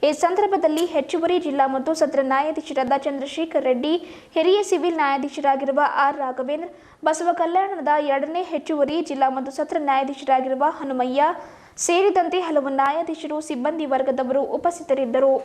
ಈ ಸಂದರ್ಭದಲ್ಲಿ ಹೆಚ್ಚುವರಿ ಜಿಲ್ಲಾ ಮತ್ತು ಸತ್ರ ನ್ಯಾಯಾಧೀಶರಾದ ಚಂದ್ರಶೇಖರ್ ರೆಡ್ಡಿ, ಹಿರಿಯ ಸಿವಿಲ್ ನ್ಯಾಯಾಧೀಶರಾಗಿರುವ R ರಾಘವೇಂದ್ರ, ಬಸವ ಕಲ್ಯಾಣದ 2ನೇ ಹೆಚ್ಚುವರಿ ಜಿಲ್ಲಾ ಮತ್ತು ಸತ್ರ ನ್ಯಾಯಾಧೀಶರಾಗಿರುವ ಹನುಮಯ್ಯ ಸೇರಿದಂತೆ ಹಲವು ನ್ಯಾಯಾಧೀಶರು, ಸಿಬ್ಬಂದಿ ವರ್ಗದವರು ಉಪಸ್ಥಿತರಿದ್ದರು.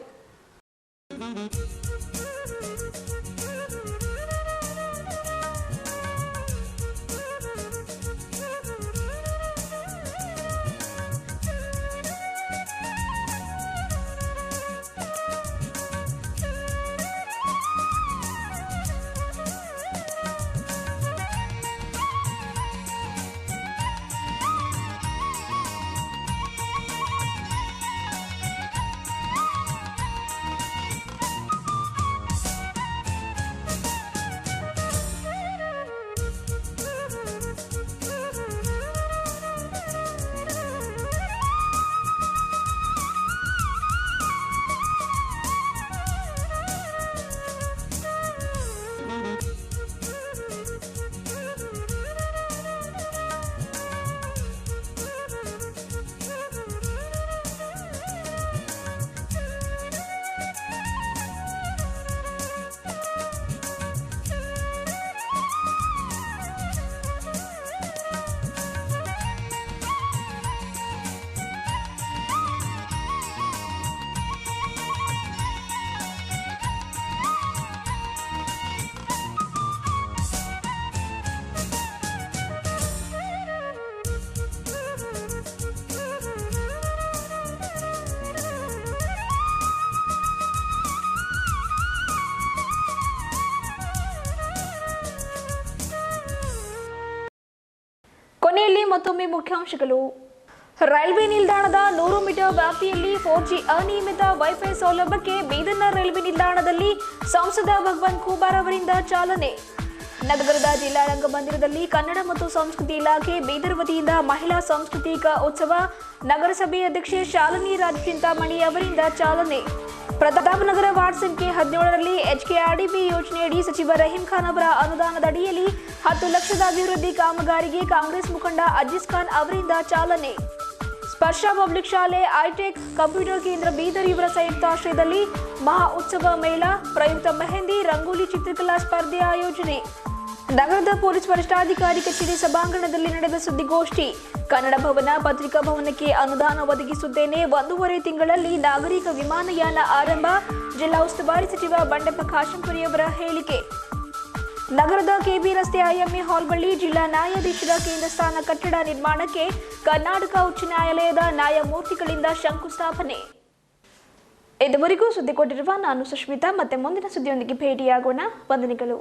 ಮತ್ತೊಮ್ಮೆ ಮುಖ್ಯಾಂಶಗಳು. ರೈಲ್ವೆ ನಿಲ್ದಾಣದ 100 ಮೀಟರ್ ವ್ಯಾಪ್ತಿಯಲ್ಲಿ 4G ಅನಿಯಮಿತ ವೈಫೈ ಸೌಲಭ್ಯಕ್ಕೆ ಬೀದರ್ನ ರೈಲ್ವೆ ನಿಲ್ದಾಣದಲ್ಲಿ ಸಂಸದ ಭಗವಂತ್ ಖೂಬಾರ್ ಅವರಿಂದ ಚಾಲನೆ. ನಗರದ ಜಿಲ್ಲಾ ರಂಗಮಂದಿರದಲ್ಲಿ ಕನ್ನಡ ಮತ್ತು ಸಂಸ್ಕೃತಿ ಇಲಾಖೆ ಬೀದರ್ ವತಿಯಿಂದ ಮಹಿಳಾ ಸಾಂಸ್ಕೃತಿಕ ಉತ್ಸವ, ನಗರಸಭೆ ಅಧ್ಯಕ್ಷೆ ಶಾಲಿನಿ ರಾಜ್ ಚಿಂತಾಮಣಿ ಅವರಿಂದ ಚಾಲನೆ. ಪ್ರತಾಪನಗರ ವಾರ್ಡ್ ಸಂಖ್ಯೆ 17ರಲ್ಲಿ HKRDP ಯೋಜನೆಯಡಿ ಸಚಿವ ರಹೀಂ ಖಾನ್ ಅವರ ಅನುದಾನದ ಅಡಿಯಲ್ಲಿ 10 ಲಕ್ಷದ ಅಭಿವೃದ್ಧಿ ಕಾಮಗಾರಿಗೆ ಕಾಂಗ್ರೆಸ್ ಮುಖಂಡ ಅಜೀಜ್ ಖಾನ್ ಅವರಿಂದ ಚಾಲನೆ. ಸ್ಪರ್ಶ ಪಬ್ಲಿಕ್ ಶಾಲೆ, ಐಟೆಕ್ ಕಂಪ್ಯೂಟರ್ ಕೇಂದ್ರ ಬೀದರ್ ಇವರ ಸಂಯುಕ್ತಾಶ್ರಯದಲ್ಲಿ ಮಹಾ ಉತ್ಸವ ಮೇಳ, ಪ್ರಯುಕ್ತ ಮೆಹಂದಿ ರಂಗೋಲಿ ಚಿತ್ರಕಲಾ ಸ್ಪರ್ಧೆ ಆಯೋಜನೆ. ನಗರದ ಪೊಲೀಸ್ ವರಿಷ್ಠಾಧಿಕಾರಿ ಕಚೇರಿ ಸಭಾಂಗಣದಲ್ಲಿ ನಡೆದ ಸುದ್ದಿಗೋಷ್ಠಿ. ಕನ್ನಡ ಭವನ, ಪತ್ರಿಕಾ ಭವನಕ್ಕೆ ಅನುದಾನ ಒದಗಿಸುತ್ತೇನೆ, 1.5 ತಿಂಗಳಲ್ಲಿ ನಾಗರಿಕ ವಿಮಾನಯಾನ ಆರಂಭ, ಜಿಲ್ಲಾ ಉಸ್ತುವಾರಿ ಸಚಿವ ಬಂಡೆಪ್ಪ ಕಾಶೆಂಪುರಿ ಅವರ ಹೇಳಿಕೆ. ನಗರದ ಕೆಬಿ ರಸ್ತೆ IMA ಹಾಲ್ ಬಳಿ ಜಿಲ್ಲಾ ನ್ಯಾಯಾಧೀಶರ ಕೇಂದ್ರ ಸ್ಥಾನ ಕಟ್ಟಡ ನಿರ್ಮಾಣಕ್ಕೆ ಕರ್ನಾಟಕ ಉಚ್ಚ ನ್ಯಾಯಾಲಯದ ನ್ಯಾಯಮೂರ್ತಿಗಳಿಂದ ಶಂಕುಸ್ಥಾಪನೆ. ಇದುವರೆಗೂ ಸುದ್ದಿ ಕೊಟ್ಟಿರುವ ನಾನು ಸುಷ್ಮಿತಾ. ಮತ್ತೆ ಮುಂದಿನ ಸುದ್ದಿಯೊಂದಿಗೆ ಭೇಟಿಯಾಗೋಣ. ವಂದನೆಗಳು.